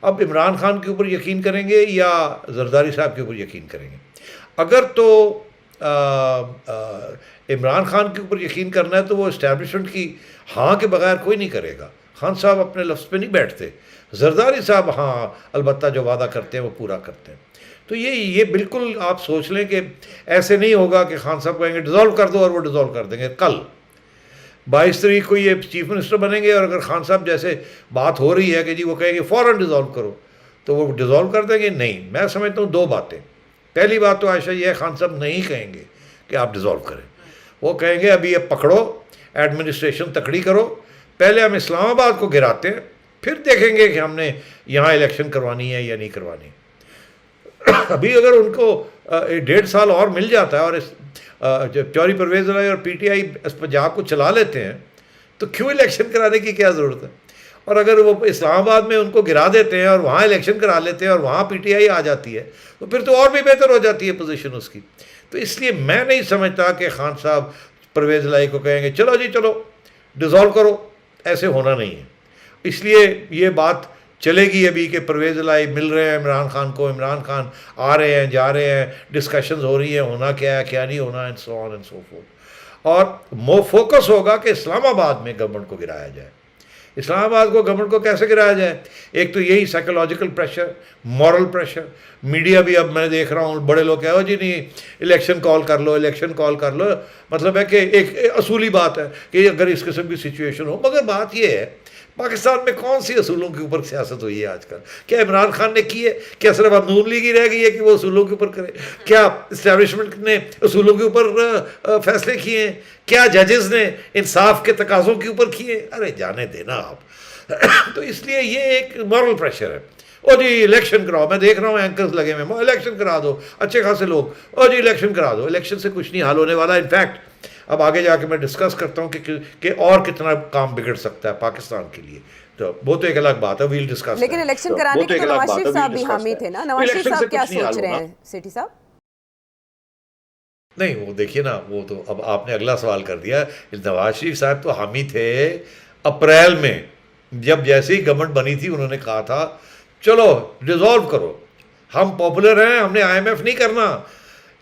اب عمران خان کے اوپر یقین کریں گے یا زرداری صاحب کے اوپر یقین کریں گے؟ اگر تو عمران خان کے اوپر یقین کرنا ہے تو وہ اسٹیبلشمنٹ کی ہاں کے بغیر کوئی نہیں کرے گا. خان صاحب اپنے لفظ پہ نہیں بیٹھتے, زرداری صاحب ہاں البتہ جو وعدہ کرتے ہیں وہ پورا کرتے ہیں. تو یہ بالکل آپ سوچ لیں کہ ایسے نہیں ہوگا کہ خان صاحب کہیں گے ڈیزالو کر دو اور وہ ڈیزالو کر دیں گے. کل 22 تاریخ کو یہ چیف منسٹر بنیں گے اور اگر خان صاحب جیسے بات ہو رہی ہے کہ جی وہ کہیں گے فوراً ڈیزالو کرو تو وہ ڈیزالو کر دیں گے. نہیں, میں سمجھتا ہوں 2 باتیں. پہلی بات تو عائشہ یہ ہے خان صاحب نہیں کہیں گے کہ آپ ڈیزالو کریں, وہ کہیں گے ابھی یہ پکڑو, ایڈمنسٹریشن تکڑی کرو, پہلے ہم اسلام آباد کو گراتے ہیں پھر دیکھیں گے کہ ہم نے یہاں الیکشن کروانی ہے یا نہیں کروانی. ابھی اگر ان کو 1.5 سال اور مل جاتا ہے اور چوری پرویز الہی اور پی ٹی آئی اس پنجاب کو چلا لیتے ہیں تو کیوں الیکشن کرانے کی کیا ضرورت ہے؟ اور اگر وہ اسلام آباد میں ان کو گرا دیتے ہیں اور وہاں الیکشن کرا لیتے ہیں اور وہاں پی ٹی آئی آ جاتی ہے تو پھر تو اور بھی بہتر ہو جاتی ہے پوزیشن اس کی. تو اس لیے میں نہیں سمجھتا کہ خان صاحب پرویز الہی کو کہیں گے چلو جی چلو ڈیزالو کرو, ایسے ہونا نہیں ہے. اس لیے یہ بات چلے گی ابھی کہ پرویز الہی مل رہے ہیں عمران خان کو, عمران خان آ رہے ہیں جا رہے ہیں, ڈسکشنز ہو رہی ہیں ہونا کیا ہے کیا نہیں ہونا and so on and so forth. اور فوکس ہوگا کہ اسلام آباد میں گورنمنٹ کو گرایا جائے. اسلام آباد کو گورنمنٹ کو کیسے گرایا جائے؟ ایک تو یہی psychological pressure, moral pressure. Media بھی اب میں دیکھ رہا ہوں بڑے لوگ کہہ جی نہیں الیکشن کال کر لو, الیکشن کال کر لو. مطلب ہے کہ ایک اصولی بات ہے کہ اگر اس قسم کی سچویشن ہو, مگر بات یہ ہے پاکستان میں کون سی اصولوں کے اوپر سیاست ہوئی ہے آج کل؟ کیا عمران خان نے کی ہے؟ کیا صرف اب نون لیگ ہی رہ گئی ہے کہ وہ اصولوں کے اوپر کرے؟ کیا اسٹیبلشمنٹ نے اصولوں کے اوپر فیصلے کیے ہیں؟ کیا ججز نے انصاف کے تقاضوں کے اوپر کیے؟ ارے جانے دینا آپ. تو اس لیے یہ ایک مورل پریشر ہے. او جی الیکشن کراؤ, میں دیکھ رہا ہوں اینکرز لگے ہوئے, الیکشن کرا دو, اچھے خاصے لوگ, او جی الیکشن کرا دو. الیکشن سے کچھ نہیں حل ہونے والا. انفیکٹ اب آگے جا کے میں ڈسکس کرتا ہوں کہ اور کتنا کام بگڑ سکتا ہے پاکستان کے لیے. تو وہ تو ایک الگ بات ہے, ویل ڈسکس. لیکن الیکشن کرانے کے تو نواز شریف صاحب بھی حامی تھے نا. نواز شریف صاحب کیا سوچ رہے ہیں سیٹھی صاحب؟ نہیں وہ دیکھیے نا, وہ تو اب آپ نے اگلا سوال کر دیا. نواز شریف صاحب تو حامی تھے اپریل میں, جب جیسے ہی گورنمنٹ بنی تھی انہوں نے کہا تھا چلو ڈیزالو کرو, ہم پاپولر ہیں, ہم نے آئی ایم ایف نہیں کرنا,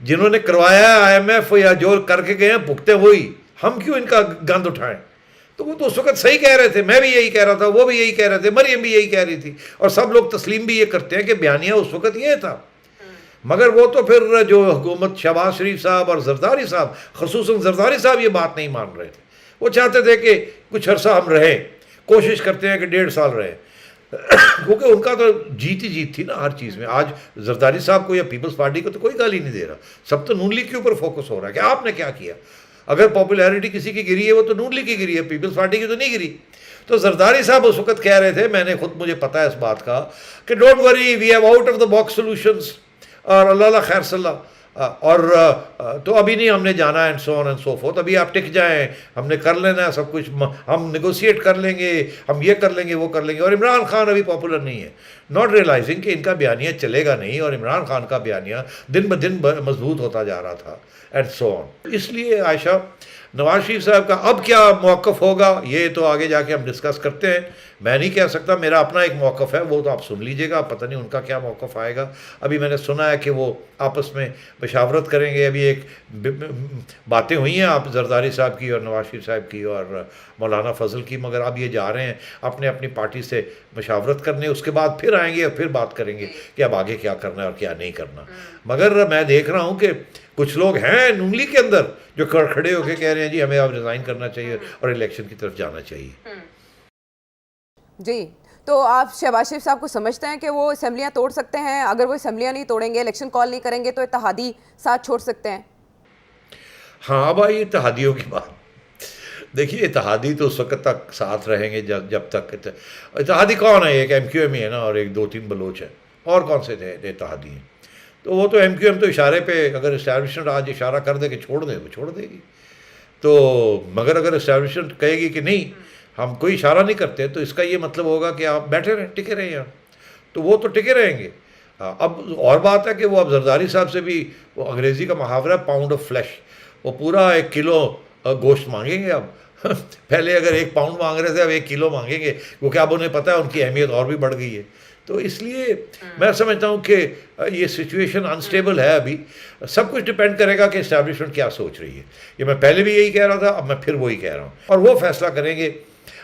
جنہوں نے کروایا ہے آئی ایم ایف یا جو کر کے گئے ہیں بھگتے ہوئی, ہم کیوں ان کا گند اٹھائیں. تو وہ تو اس وقت صحیح کہہ رہے تھے, میں بھی یہی کہہ رہا تھا, وہ بھی یہی کہہ رہے تھے, مریم بھی یہی کہہ رہی تھی, اور سب لوگ تسلیم بھی یہ کرتے ہیں کہ بیانیہ اس وقت یہ تھا. مگر وہ تو پھر جو حکومت شہباز شریف صاحب اور زرداری صاحب, خصوصاً زرداری صاحب یہ بات نہیں مان رہے تھے. وہ چاہتے تھے کہ کچھ عرصہ ہم رہیں, کوشش کرتے ہیں کہ 1.5 سال رہیں, کیونکہ ان کا تو جیت ہی جیت تھی نا ہر چیز میں. آج زرداری صاحب کو یا پیپلز پارٹی کو تو کوئی گالی نہیں دے رہا, سب تو نون لیگ کے اوپر فوکس ہو رہا ہے کہ آپ نے کیا کیا. اگر پاپولیرٹی کسی کی گری ہے وہ تو نون لیگ کی گری ہے, پیپلز پارٹی کی تو نہیں گری. تو زرداری صاحب اس وقت کہہ رہے تھے, میں نے خود, مجھے پتا ہے اس بات کا, کہ don't worry we have out of the box solutions, اور اللہ خیر صلی اللہ, اور تو ابھی نہیں ہم نے جانا ہے, and so on and so forth, ابھی آپ ٹک جائیں, ہم نے کر لینا ہے سب کچھ, ہم نیگوشیٹ کر لیں گے, ہم یہ کر لیں گے وہ کر لیں گے. اور عمران خان ابھی پاپولر نہیں ہے, ناٹ ریئلائزنگ کہ ان کا بیانیہ چلے گا نہیں, اور عمران خان کا بیانیہ دن بدن مضبوط ہوتا جا رہا تھا, اینڈ سو آن. اس لیے عائشہ, نواز شریف صاحب کا اب کیا موقف ہوگا یہ تو آگے جا کے ہم ڈسکس کرتے ہیں. میں نہیں کہہ سکتا, میرا اپنا ایک موقف ہے, وہ تو آپ سن لیجئے گا, پتہ نہیں ان کا کیا موقف آئے گا. ابھی میں نے سنا ہے کہ وہ آپس میں مشاورت کریں گے, ابھی ایک باتیں ہوئی ہیں آپ زرداری صاحب کی اور نواز شریف صاحب کی اور مولانا فضل کی, مگر اب یہ جا رہے ہیں اپنے اپنی پارٹی سے مشاورت کرنے, اس کے بعد پھر آئیں گے اور پھر بات کریں گے کہ اب آگے کیا کرنا ہے اور کیا نہیں کرنا. مگر میں دیکھ رہا ہوں کہ کچھ لوگ ہیں نون لیگ کے اندر جو کھڑے ہو کے کہہ رہے ہیں جی ہمیں اب ریزائن کرنا چاہیے اور الیکشن کی طرف جانا چاہیے. جی, تو آپ شہباز شریف صاحب کو سمجھتے ہیں کہ وہ اسمبلیاں توڑ سکتے ہیں؟ اگر وہ اسمبلیاں نہیں توڑیں گے, الیکشن کال نہیں کریں گے, تو اتحادی ساتھ چھوڑ سکتے ہیں؟ ہاں بھائی, اتحادیوں کی بات دیکھیے, اتحادی تو اس وقت تک ساتھ رہیں گے جب تک. اتحادی کون ہے؟ ایک ایم کیو ایم ہی ہے نا, اور ایک 2-3 بلوچ ہیں, اور کون سے تھے اتحادی ہیں؟ تو وہ تو ایم کیو ایم تو اشارے پہ, اگر اسٹیبلشمنٹ آج اشارہ کر دے کہ چھوڑ دے, وہ چھوڑ دے گی. تو مگر اگر اسٹیبلشمنٹ کہے گی کہ نہیں ہم کوئی اشارہ نہیں کرتے, تو اس کا یہ مطلب ہوگا کہ آپ بیٹھے رہیں, ٹکے رہیں یہاں, تو وہ تو ٹکے رہیں گے. اب اور بات ہے کہ وہ اب زرداری صاحب سے بھی, وہ انگریزی کا محاورہ پاؤنڈ آف فلیش, وہ پورا 1 کلو گوشت مانگیں گے اب. پہلے اگر 1 پاؤنڈ مانگ رہے تھے, اب 1 کلو مانگیں گے, کیونکہ اب انہیں پتہ ہے ان کی اہمیت اور بھی بڑھ گئی ہے. تو اس لیے میں سمجھتا ہوں کہ یہ سچویشن انسٹیبل ہے ابھی. سب کچھ ڈپینڈ کرے گا کہ اسٹیبلشمنٹ کیا سوچ رہی ہے. یہ میں پہلے بھی یہی کہہ رہا تھا, اب میں پھر وہی کہہ رہا ہوں, اور وہ فیصلہ کریں گے.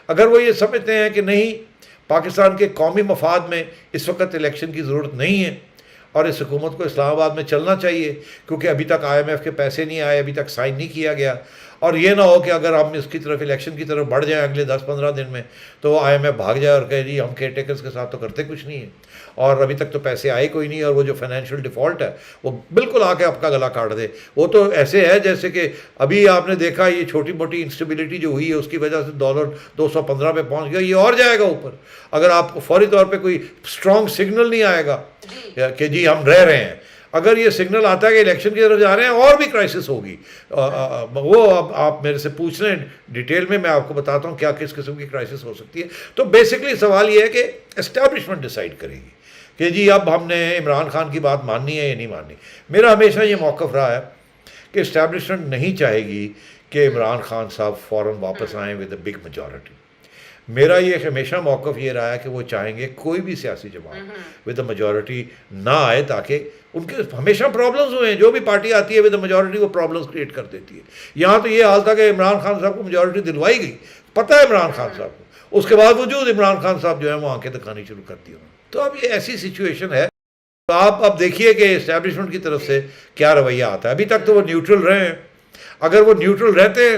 اگر وہ یہ سمجھتے ہیں کہ نہیں پاکستان کے قومی مفاد میں اس وقت الیکشن کی ضرورت نہیں ہے, اور اس حکومت کو اسلام آباد میں چلنا چاہیے, کیونکہ ابھی تک آئی ایم ایف کے پیسے نہیں آئے, ابھی تک سائن نہیں کیا گیا, اور یہ نہ ہو کہ اگر ہم اس کی طرف الیکشن کی طرف بڑھ جائیں اگلے 10-15 دن میں, تو آئی ایم ایف بھاگ جائے اور کہے جی ہم کیئر ٹیکرز کے ساتھ تو کرتے کچھ نہیں ہے, اور ابھی تک تو پیسے آئے کوئی نہیں, اور وہ جو فائنینشیل ڈیفالٹ ہے وہ بالکل آ کے آپ کا گلا کاٹ دے. وہ تو ایسے ہے جیسے کہ ابھی آپ نے دیکھا یہ چھوٹی موٹی انسٹیبلٹی جو ہوئی ہے اس کی وجہ سے ڈالر 215 پہ پہنچ گیا, یہ اور جائے گا اوپر اگر آپ کو فوری طور پہ کوئی اسٹرانگ سگنل نہیں آئے گا کہ جی ہم رہ رہے ہیں. اگر یہ سگنل آتا ہے کہ الیکشن کی طرف جا رہے ہیں, اور بھی کرائسس ہوگی. وہ اب آپ میرے سے پوچھ رہے ہیں ڈیٹیل میں آپ کو بتاتا ہوں کیا کس قسم کی کرائسس ہو سکتی ہے. تو بیسکلی سوال یہ ہے کہ اسٹیبلشمنٹ ڈیسائیڈ کرے گی کہ جی اب ہم نے عمران خان کی بات ماننی ہے یا نہیں ماننی. میرا ہمیشہ یہ موقف رہا ہے کہ اسٹیبلشمنٹ نہیں چاہے گی کہ عمران خان صاحب فوراً واپس آئیں ود اے بگ میجورٹی. میرا یہ ہمیشہ موقف یہ رہا ہے کہ وہ چاہیں گے کوئی بھی سیاسی جماعت ود اے میجورٹی نہ آئے, تاکہ ان کے ہمیشہ پرابلمز ہوئے ہیں, جو بھی پارٹی آتی ہے ود اے میجورٹی وہ پرابلمز کریٹ کر دیتی ہے. یہاں تو یہ حال تھا کہ عمران خان صاحب کو میجورٹی دلوائی گئی, پتہ ہے عمران خان صاحب کو, اس کے باوجود عمران خان صاحب جو ہے وہ آنکھیں دکھانی شروع کر دی. تو اب یہ ایسی سچویشن ہے, تو آپ اب دیکھیے کہ اسٹیبلشمنٹ کی طرف سے کیا رویہ آتا ہے. ابھی تک تو وہ نیوٹرل رہے ہیں, اگر وہ نیوٹرل رہتے ہیں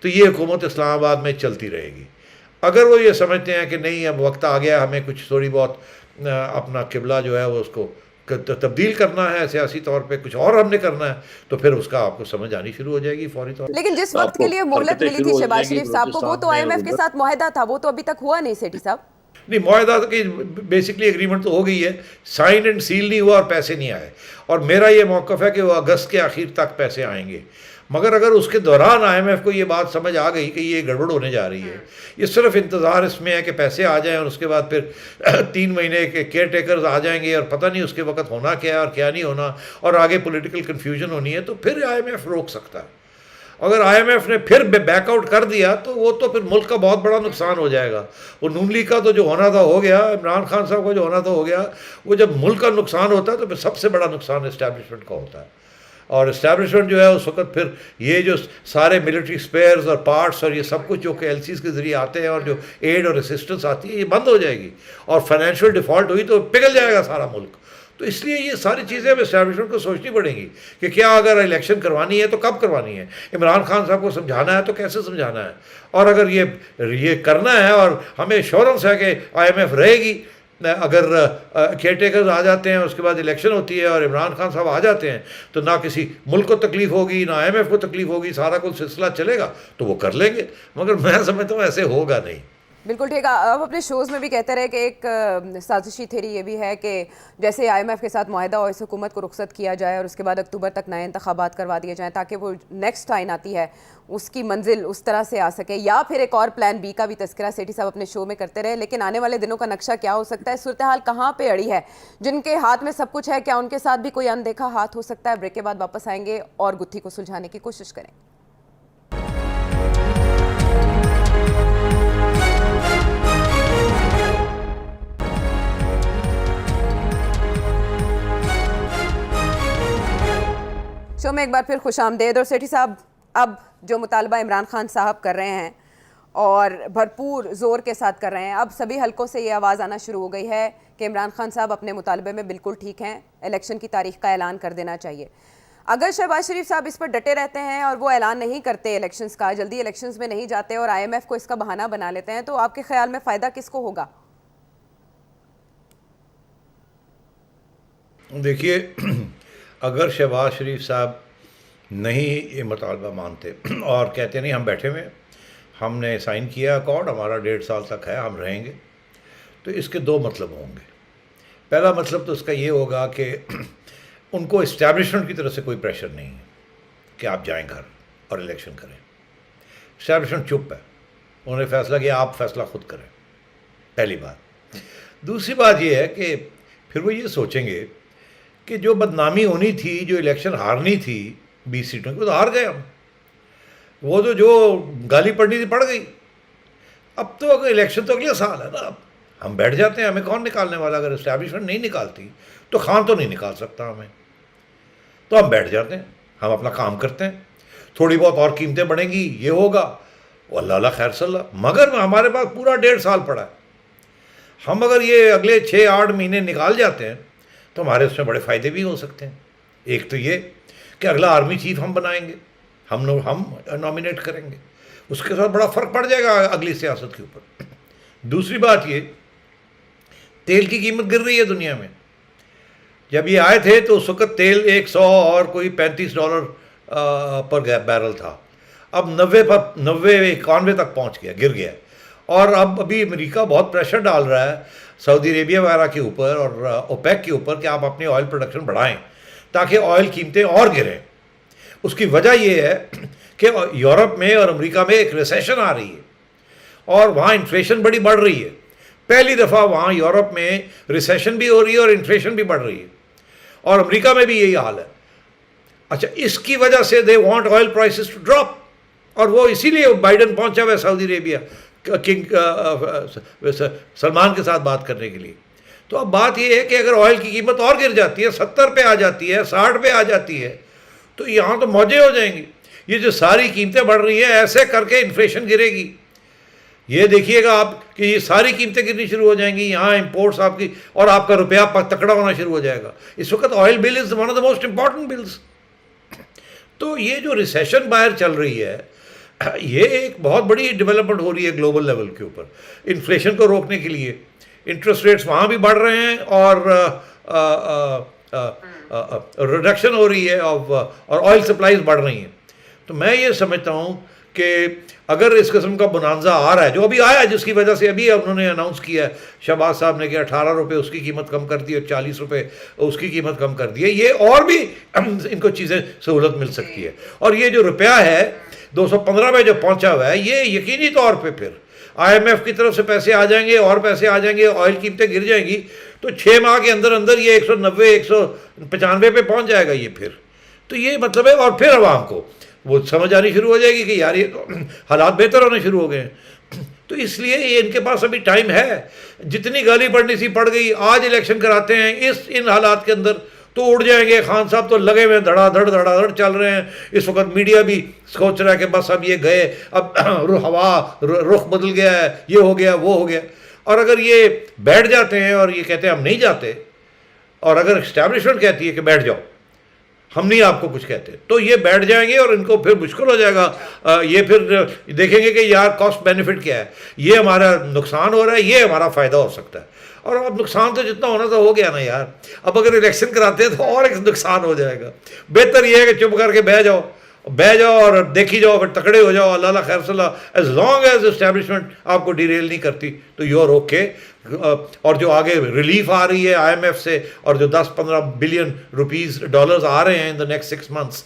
تو یہ حکومت اسلام آباد میں چلتی رہے گی. اگر وہ یہ سمجھتے ہیں کہ نہیں اب وقت آ گیا ہمیں کچھ تھوڑی بہت اپنا قبلہ جو ہے وہ اس کو تبدیل کرنا ہے سیاسی طور پہ, کچھ اور ہم نے کرنا ہے, تو پھر اس کا آپ کو سمجھ آنی شروع ہو جائے گی فوری طور. لیکن جس وقت کے لیے مہلت ملی تھی شہباز شریف صاحب کو, وہ تو آئی ایم ایف کے ساتھ معاہدہ تھا, وہ تو ابھی تک ہوا نہیں سیٹھی صاحب. نہیں, معاہدہ کی بیسکلی ایگریمنٹ تو ہو گئی ہے, سائن اینڈ سیل نہیں ہوا اور پیسے نہیں آئے. اور میرا یہ موقف ہے کہ وہ اگست کے آخر تک پیسے آئیں گے. مگر اگر اس کے دوران آئی ایم ایف کو یہ بات سمجھ آ گئی کہ یہ گڑبڑ ہونے جا رہی ہے، یہ صرف انتظار اس میں ہے کہ پیسے آ جائیں اور اس کے بعد پھر 3 مہینے کے کیئر ٹیکرز آ جائیں گے اور پتہ نہیں اس کے وقت ہونا کیا ہے اور کیا نہیں ہونا، اور آگے پولیٹیکل کنفیوژن ہونی ہے، تو پھر آئی ایم ایف روک سکتا ہے. اگر آئی ایم ایف نے پھر بیک آؤٹ کر دیا تو وہ تو پھر ملک کا بہت بڑا نقصان ہو جائے گا. وہ نون لیگ کا تو جو ہونا تھا ہو گیا، عمران خان صاحب کا جو ہونا تھا ہو گیا. وہ جب ملک کا نقصان ہوتا ہے تو پھر سب سے بڑا نقصان اسٹیبلشمنٹ کا ہوتا ہے. اور اسٹیبلشمنٹ جو ہے اس وقت پھر یہ جو سارے ملٹری اسپیئرز اور پارٹس اور یہ سب کچھ جو کہ ایل سیز کے ذریعے آتے ہیں اور جو ایڈ اور اسسٹنس آتی ہے، یہ بند ہو جائے گی. اور فائنینشیل ڈیفالٹ ہوئی تو پگھل جائے گا سارا ملک. تو اس لیے یہ ساری چیزیں اب اسٹیبلشمنٹ کو سوچنی پڑیں گی کہ کیا اگر الیکشن کروانی ہے تو کب کروانی ہے، عمران خان صاحب کو سمجھانا ہے تو کیسے سمجھانا ہے. اور اگر یہ کرنا ہے اور ہمیں ایشورنس ہے کہ آئی ایم ایف رہے گی، اگر کیئر ٹیکرز آ جاتے ہیں، اس کے بعد الیکشن ہوتی ہے اور عمران خان صاحب آ جاتے ہیں، تو نہ کسی ملک کو تکلیف ہوگی نہ آئی ایم ایف کو تکلیف ہوگی، سارا کچھ سلسلہ چلے گا تو وہ کر لیں گے. مگر میں سمجھتا ہوں ایسے ہوگا نہیں. بالکل ٹھیک ہے. اب اپنے شوز میں بھی کہتے رہے کہ ایک سازشی تھیری یہ بھی ہے کہ جیسے آئی ایم ایف کے ساتھ معاہدہ ہو، اس حکومت کو رخصت کیا جائے اور اس کے بعد اکتوبر تک نئے انتخابات کروا دیے جائیں تاکہ وہ نیکسٹ ٹائم آتی ہے اس کی منزل اس طرح سے آ سکے. یا پھر ایک اور پلان بی کا بھی تذکرہ سیٹھی صاحب اپنے شو میں کرتے رہے. لیکن آنے والے دنوں کا نقشہ کیا ہو سکتا ہے؟ صورتحال کہاں پہ اڑی ہے؟ جن کے ہاتھ میں سب کچھ ہے، کیا ان کے ساتھ بھی کوئی اندیکھا ہاتھ ہو سکتا ہے؟ بریک کے بعد واپس آئیں گے اور گتھی کو سلجھانے کی کوشش کریں. شو میں ایک بار پھر خوش آمدید. اور سیٹھی صاحب، اب جو مطالبہ عمران خان صاحب کر رہے ہیں اور بھرپور زور کے ساتھ کر رہے ہیں، اب سبھی حلقوں سے یہ آواز آنا شروع ہو گئی ہے کہ عمران خان صاحب اپنے مطالبے میں بالکل ٹھیک ہیں، الیکشن کی تاریخ کا اعلان کر دینا چاہیے. اگر شہباز شریف صاحب اس پر ڈٹے رہتے ہیں اور وہ اعلان نہیں کرتے الیکشنز کا، جلدی الیکشنز میں نہیں جاتے اور آئی ایم ایف کو اس کا بہانہ بنا لیتے ہیں، تو آپ کے خیال میں فائدہ کس کو ہوگا؟ دیکھیے، اگر شہباز شریف صاحب نہیں یہ مطالبہ مانتے اور کہتے نہیں ہم بیٹھے ہوئے، ہم نے سائن کیا اکارڈ، ہمارا 1.5 سال تک ہے، ہم رہیں گے، تو اس کے 2 مطلب ہوں گے. پہلا مطلب تو اس کا یہ ہوگا کہ ان کو اسٹیبلشمنٹ کی طرف سے کوئی پریشر نہیں ہے کہ آپ جائیں گھر اور الیکشن کریں. اسٹیبلشمنٹ چپ ہے، انہوں نے فیصلہ کیا، آپ فیصلہ خود کریں. پہلی بات. دوسری بات یہ ہے کہ پھر وہ یہ سوچیں گے کہ جو بدنامی ہونی تھی، جو الیکشن ہارنی تھی 20 سیٹوں کی، وہ تو ہار گئے ہم. وہ تو جو گالی پڑنی تھی پڑ گئی. اب تو الیکشن تو اگلے سال ہے نا. اب ہم بیٹھ جاتے ہیں، ہمیں کون نکالنے والا؟ اگر اسٹیبلشمنٹ نہیں نکالتی تو خان تو نہیں نکال سکتا ہمیں. تو ہم بیٹھ جاتے ہیں، ہم اپنا کام کرتے ہیں. تھوڑی بہت اور قیمتیں بڑھیں گی، یہ ہوگا، وہ اللہ اللہ خیر صلی اللہ. مگر ہمارے پاس پورا 1.5 سال پڑا ہے. ہم اگر یہ اگلے 6-8 مہینے نکال جاتے ہیں تو ہمارے اس میں بڑے فائدے بھی ہو سکتے ہیں. ایک تو یہ کہ اگلا آرمی چیف ہم بنائیں گے، ہم نامینیٹ کریں گے، اس کے ساتھ بڑا فرق پڑ جائے گا اگلی سیاست کے اوپر. دوسری بات یہ، تیل کی قیمت گر رہی ہے دنیا میں. جب یہ آئے تھے تو اس وقت تیل 100 اور کوئی $35 پر بیرل تھا. اب 90-91 تک پہنچ گیا، گر گیا. اور اب ابھی امریکہ بہت پریشر ڈال رہا ہے سعودی عربیہ وغیرہ کے اوپر اور اوپیک کے اوپر کہ آپ اپنی آئل پروڈکشن بڑھائیں تاکہ آئل قیمتیں اور گریں. اس کی وجہ یہ ہے کہ یورپ میں اور امریکہ میں ایک ریسیشن آ رہی ہے اور وہاں انفلیشن بڑی بڑھ رہی ہے. پہلی دفعہ وہاں یورپ میں ریسیشن بھی ہو رہی ہے اور انفلیشن بھی بڑھ رہی ہے، اور امریکہ میں بھی یہی حال ہے. اچھا، اس کی وجہ سے they want oil prices to drop, اور وہ اسی لیے بائیڈن پہنچا ہوا ہے سعودی عربیہ کنگ سلمان کے ساتھ بات کرنے کے لیے. تو اب بات یہ ہے کہ اگر آئل کی قیمت اور گر جاتی ہے، 70 پہ آ جاتی ہے، 60 پہ آ جاتی ہے، تو یہاں تو موجیں ہو جائیں گی. یہ جو ساری قیمتیں بڑھ رہی ہیں، ایسے کر کے انفلیشن گرے گی. یہ دیکھیے گا آپ کہ یہ ساری قیمتیں گرنی شروع ہو جائیں گی. یہاں امپورٹس آپ کی، اور آپ کا روپیہ تکڑا ہونا شروع ہو جائے گا. اس وقت oil bill is one of the most important bills. تو یہ جو ریسیشن باہر چل رہی ہے، یہ ایک بہت بڑی ڈیولپمنٹ ہو رہی ہے گلوبل لیول کے اوپر. انفلیشن کو روکنے کے لیے انٹرسٹ ریٹس وہاں بھی بڑھ رہے ہیں اور ریڈکشن ہو رہی ہے اور آئل سپلائیز بڑھ رہی ہیں. تو میں یہ سمجھتا ہوں کہ اگر اس قسم کا بنانزا آ رہا ہے جو ابھی آیا ہے، جس کی وجہ سے ابھی انہوں نے اناؤنس کیا ہے شہباز صاحب نے کہ 18 روپے اس کی قیمت کم کر دی اور 40 روپے اس کی قیمت کم کر دی ہے، یہ اور بھی ان کو چیزیں سہولت مل سکتی ہے. اور یہ جو روپیہ ہے 215 میں جو پہنچا ہوا ہے، یہ یقینی طور پہ پھر آئی ایم ایف کی طرف سے پیسے آ جائیں گے اور پیسے آ جائیں گے، آئل قیمتیں گر جائیں گی، تو 6 ماہ کے اندر اندر یہ 190 195 پہ پہنچ جائے گا یہ پھر. تو یہ مطلب ہے، اور پھر عوام کو وہ سمجھ آنی شروع ہو جائے گی کہ یار یہ تو حالات بہتر ہونے شروع ہو گئے ہیں. تو اس لیے یہ ان کے پاس ابھی ٹائم ہے، جتنی گالی پڑنی سی پڑ گئی. آج الیکشن کراتے ہیں ان حالات کے اندر تو اڑ جائیں گے. خان صاحب تو لگے ہوئے دھڑا دھڑ چل رہے ہیں. اس وقت میڈیا بھی سوچ رہا ہے کہ بس اب یہ گئے، اب رخ بدل گیا ہے، یہ ہو گیا وہ ہو گیا. اور اگر یہ بیٹھ جاتے ہیں اور یہ کہتے ہیں ہم نہیں جاتے، اور اگر اسٹیبلشمنٹ کہتی ہے کہ بیٹھ جاؤ ہم نہیں آپ کو کچھ کہتے، تو یہ بیٹھ جائیں گے اور ان کو پھر مشکل ہو جائے گا. یہ پھر دیکھیں گے کہ یار کاسٹ بینیفٹ کیا ہے، یہ ہمارا نقصان ہو رہا ہے، یہ ہمارا فائدہ ہو سکتا ہے. اور اب نقصان تو جتنا ہونا تھا ہو گیا نا یار. اب اگر الیکشن کراتے ہیں تو اور ایک نقصان ہو جائے گا. بہتر یہ ہے کہ چپ کر کے بہ جاؤ اور دیکھی جاؤ، پھر تکڑے ہو جاؤ. اللہ خیر صلی اللہ، ایز لانگ ایز اسٹیبلشمنٹ آپ کو ڈیریل نہیں کرتی تو یو آر اوکے. اور جو آگے ریلیف آ رہی ہے آئی ایم ایف سے، اور جو 10-15 بلین ڈالرز آ رہے ہیں ان دا نیکسٹ 6 months،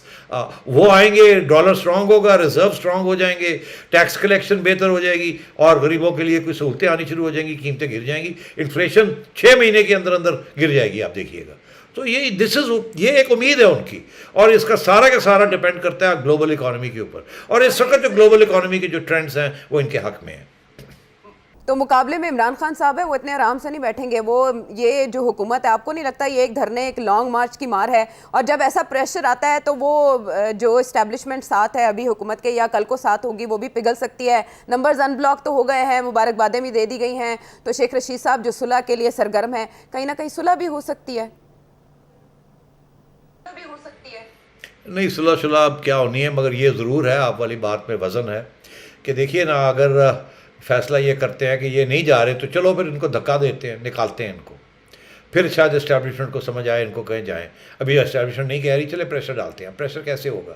وہ آئیں گے. ڈالر اسٹرانگ ہوگا، ریزرو اسٹرانگ ہو جائیں گے، ٹیکس کلیکشن بہتر ہو جائے گی، اور غریبوں کے لیے کوئی سہولتیں آنی شروع ہو جائیں گی، قیمتیں گر جائیں گی. انفلیشن 6 مہینے کے اندر اندر گر جائے گی، آپ دیکھیے گا. تو یہ ایک امید ہے ان کی، اور اس کا سارا ڈپینڈ کرتا ہے گلوبل اکانومی کے اوپر. اور اس وقت جو گلوبل اکانومی کے جو ٹرینڈز ہیں وہ ان کے حق میں ہیں. تو مقابلے میں عمران خان صاحب ہے وہ اتنے آرام سے نہیں بیٹھیں گے. وہ یہ جو حکومت ہے، آپ کو نہیں لگتا یہ ایک دھرنے، ایک لانگ مارچ کی مار ہے؟ اور جب ایسا پریشر آتا ہے تو وہ جو اسٹیبلشمنٹ ساتھ ہے ابھی حکومت کے یا کل کو ساتھ ہوگی، وہ بھی پگھل سکتی ہے. نمبرز ان بلاک تو ہو گئے ہیں، مبارکبادیں بھی دے دی گئی ہیں. تو شیخ رشید صاحب جو صلح کے لیے سرگرم ہیں، کہیں نہ کہیں صلح بھی ہو سکتی ہے. نہیں، صلح اب کیا ہونی ہے، مگر یہ ضرور ہے، آپ والی بات میں وزن ہے کہ دیکھیے نا، اگر فیصلہ یہ کرتے ہیں کہ یہ نہیں جا رہے تو چلو پھر ان کو دھکا دیتے ہیں، نکالتے ہیں ان کو. پھر شاید اسٹیبلشمنٹ کو سمجھ آئے، ان کو کہیں جائیں. ابھی اسٹیبلشمنٹ نہیں کہہ رہی، چلے پریشر ڈالتے ہیں. پریشر کیسے ہوگا؟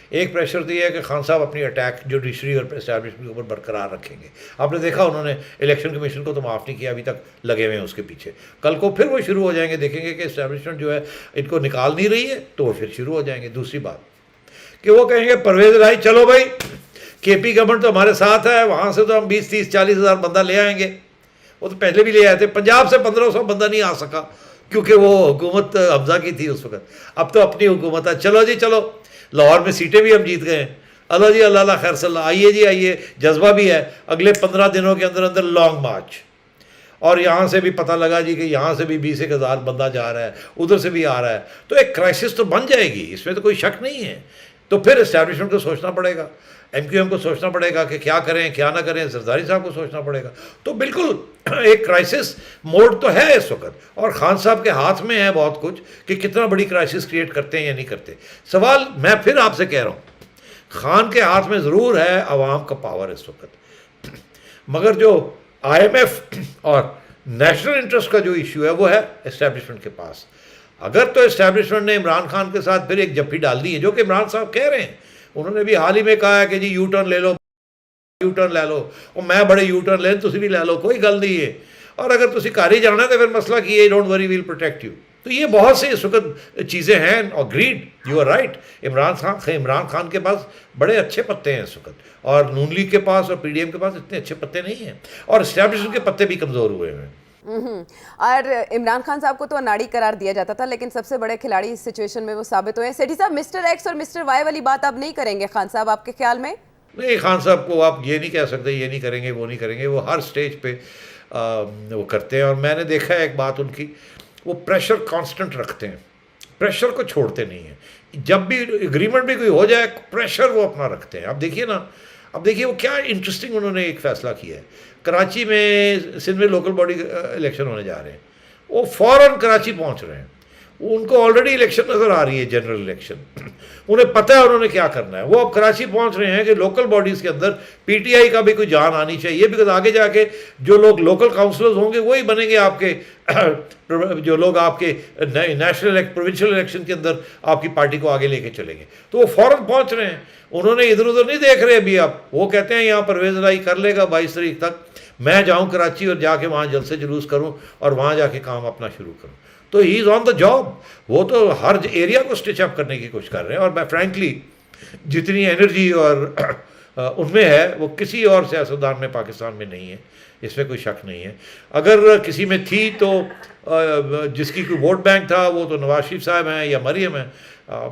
ایک پریشر تو یہ ہے کہ خان صاحب اپنی اٹیک جوڈیشری اور اسٹیبلشمنٹ کے اوپر برقرار رکھیں گے. آپ نے دیکھا انہوں نے الیکشن کمیشن کو تو معاف نہیں کیا، ابھی تک لگے ہوئے ہیں اس کے پیچھے. کل کو پھر وہ شروع ہو جائیں گے، دیکھیں گے کہ اسٹیبلشمنٹ جو ہے ان کو نکال نہیں رہی ہے، تو وہ پھر شروع ہو جائیں گے. دوسری بات کہ وہ کہیں گے پرویز الہی چلو بھائی، کے پی گورنمنٹ تو ہمارے ساتھ ہے، وہاں سے تو ہم 20-30-40 ہزار بندہ لے آئیں گے. وہ تو پہلے بھی لے آئے تھے. پنجاب سے 1500 بندہ نہیں آ سکا کیونکہ وہ حکومت حمزہ کی تھی اس وقت. اب تو اپنی حکومت ہے، چلو جی چلو. لاہور میں سیٹیں بھی ہم جیت گئے ہیں. اللہ جی اللہ خیر صلی اللہ. آئیے جی آئیے، جذبہ بھی ہے. اگلے 15 دنوں کے اندر اندر لانگ مارچ. اور یہاں سے بھی پتہ لگا جی کہ یہاں سے بھی 20 ہزار بندہ جا رہا ہے، ادھر سے بھی آ رہا ہے. تو ایک کرائسس تو بن جائے گی، اس میں تو کوئی شک نہیں ہے. تو پھر اسٹیبلشمنٹ کو سوچنا پڑے گا، ایم کیو ایم کو سوچنا پڑے گا کہ کیا کریں کیا نہ کریں. زرداری صاحب کو سوچنا پڑے گا. تو بالکل ایک کرائسس موڈ تو ہے اس وقت، اور خان صاحب کے ہاتھ میں ہے بہت کچھ کہ کتنا بڑی کرائسس کریٹ کرتے ہیں یا نہیں کرتے. سوال میں پھر آپ سے کہہ رہا ہوں، خان کے ہاتھ میں ضرور ہے عوام کا پاور اس وقت، مگر جو آئی ایم ایف اور نیشنل انٹرسٹ کا جو ایشو ہے وہ ہے اسٹیبلشمنٹ کے پاس. اگر تو اسٹیبلشمنٹ نے عمران خان کے ساتھ پھر ایک جفی ڈال دی ہے، جو کہ عمران صاحب کہہ رہے ہیں. انہوں نے بھی حال ہی میں کہا ہے کہ جی یو ٹرن لے لو، یو ٹرن لے لو، اور میں بڑے یو ٹرن لیں، تسی بھی لے لو، کوئی گل نہیں ہے. اور اگر تسی گھر ہی جانا ہے تو پھر مسئلہ کی ہے، don't worry well protect you. تو یہ بہت سے اس وقت چیزیں ہیں. اور grade, you are right. Imran Khan کے پاس بڑے اچھے پتے ہیں اس وقت، اور نون لیگ کے پاس اور پی ڈی ایم کے پاس اتنے اچھے پتے نہیں ہیں، اور اسٹیبلشمنٹ کے پتے بھی کمزور ہوئے ہیں. اور عمران خان صاحب کو تو اناڑی قرار دیا جاتا تھا، لیکن سب سے بڑے کھلاڑی اس سچویشن میں وہ ثابت ہوئے ہیں. سیٹھی صاحب، مسٹر ایکس اور مسٹر وائی والی بات آپ نہیں کریں گے خان صاحب آپ کے خیال میں؟ نہیں، خان صاحب کو آپ یہ نہیں کہہ سکتے یہ نہیں کریں گے وہ نہیں کریں گے. وہ ہر سٹیج پہ وہ کرتے ہیں. اور میں نے دیکھا ہے ایک بات ان کی، وہ پریشر کانسٹنٹ رکھتے ہیں، پریشر کو چھوڑتے نہیں ہیں. جب بھی اگریمنٹ بھی کوئی ہو جائے پریشر وہ اپنا رکھتے ہیں. اب دیکھیے نا، اب دیکھیے وہ کیا انٹرسٹنگ انہوں نے ایک فیصلہ کیا ہے. کراچی میں سندھ میں لوکل باڈی الیکشن ہونے جا رہے ہیں، وہ فوراً کراچی پہنچ رہے ہیں. ان کو آلریڈی الیکشن نظر آ رہی ہے، جنرل الیکشن، انہیں پتہ ہے انہوں نے کیا کرنا ہے. وہ اب کراچی پہنچ رہے ہیں کہ لوکل باڈیز کے اندر پی ٹی آئی کا بھی کوئی جان آنی چاہیے، بیکاز آگے جا کے جو لوگ لوکل کاؤنسلرز ہوں گے وہی بنیں گے آپ کے جو لوگ آپ کے نیشنل پروونشل الیکشن کے اندر آپ کی پارٹی کو آگے لے کے چلیں گے. تو وہ فوراً پہنچ رہے ہیں، انہوں نے ادھر ادھر نہیں دیکھ رہے ابھی. اب وہ کہتے ہیں یہاں پرویز الہی کر لے گا 22 تاریخ تک، میں جاؤں کراچی اور جا کے وہاں جلسے جلوس کروں اور وہاں جا کے کام اپنا شروع کروں. تو ہی از آن دا جاب. وہ تو ہر ایریا کو اسٹچ اپ کرنے کی کوشش کر رہے ہیں، اور میں فرینکلی جتنی انرجی اور ان میں ہے وہ کسی اور سیاستدان میں پاکستان میں نہیں ہے، اس میں کوئی شک نہیں ہے. اگر کسی میں تھی تو جس کی کوئی ووٹ بینک تھا وہ تو نواز شریف صاحب ہیں یا مریم ہیں.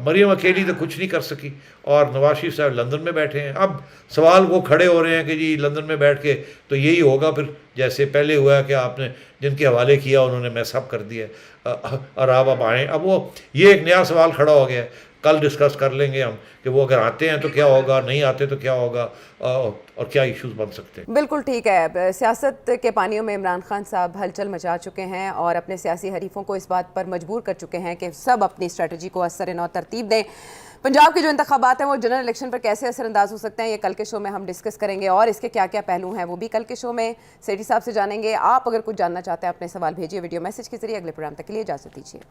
مریم اکیلی تو کچھ نہیں کر سکی، اور نواز شریف صاحب لندن میں بیٹھے ہیں. اب سوال وہ کھڑے ہو رہے ہیں کہ جی لندن میں بیٹھ کے تو یہی ہوگا پھر جیسے پہلے ہوا ہے کہ آپ نے جن کے حوالے کیا انہوں نے میس اپ کر دیا اور آپ اب آئیں. اب وہ یہ ایک نیا سوال کھڑا ہو گیا ہے، کل ڈسکس کر لیں گے ہم کہ وہ اگر آتے ہیں تو کیا ہوگا، نہیں آتے تو کیا ہوگا، اور کیا ایشوز بن سکتے ہیں. بالکل ٹھیک ہے. سیاست کے پانیوں میں عمران خان صاحب ہلچل مچا چکے ہیں اور اپنے سیاسی حریفوں کو اس بات پر مجبور کر چکے ہیں کہ سب اپنی اسٹریٹجی کو اثر نو ترتیب دیں. پنجاب کے جو انتخابات ہیں وہ جنرل الیکشن پر کیسے اثر انداز ہو سکتے ہیں، یہ کل کے شو میں ہم ڈسکس کریں گے، اور اس کے کیا کیا پہلو ہیں وہ بھی کل کے شو میں سیٹھی صاحب سے جانیں گے. آپ اگر کچھ جاننا چاہتے ہیں اپنے سوال بھیجیے ویڈیو میسج کے ذریعے. اگلے پروگرام تک کے لیے اجازت دیجیے.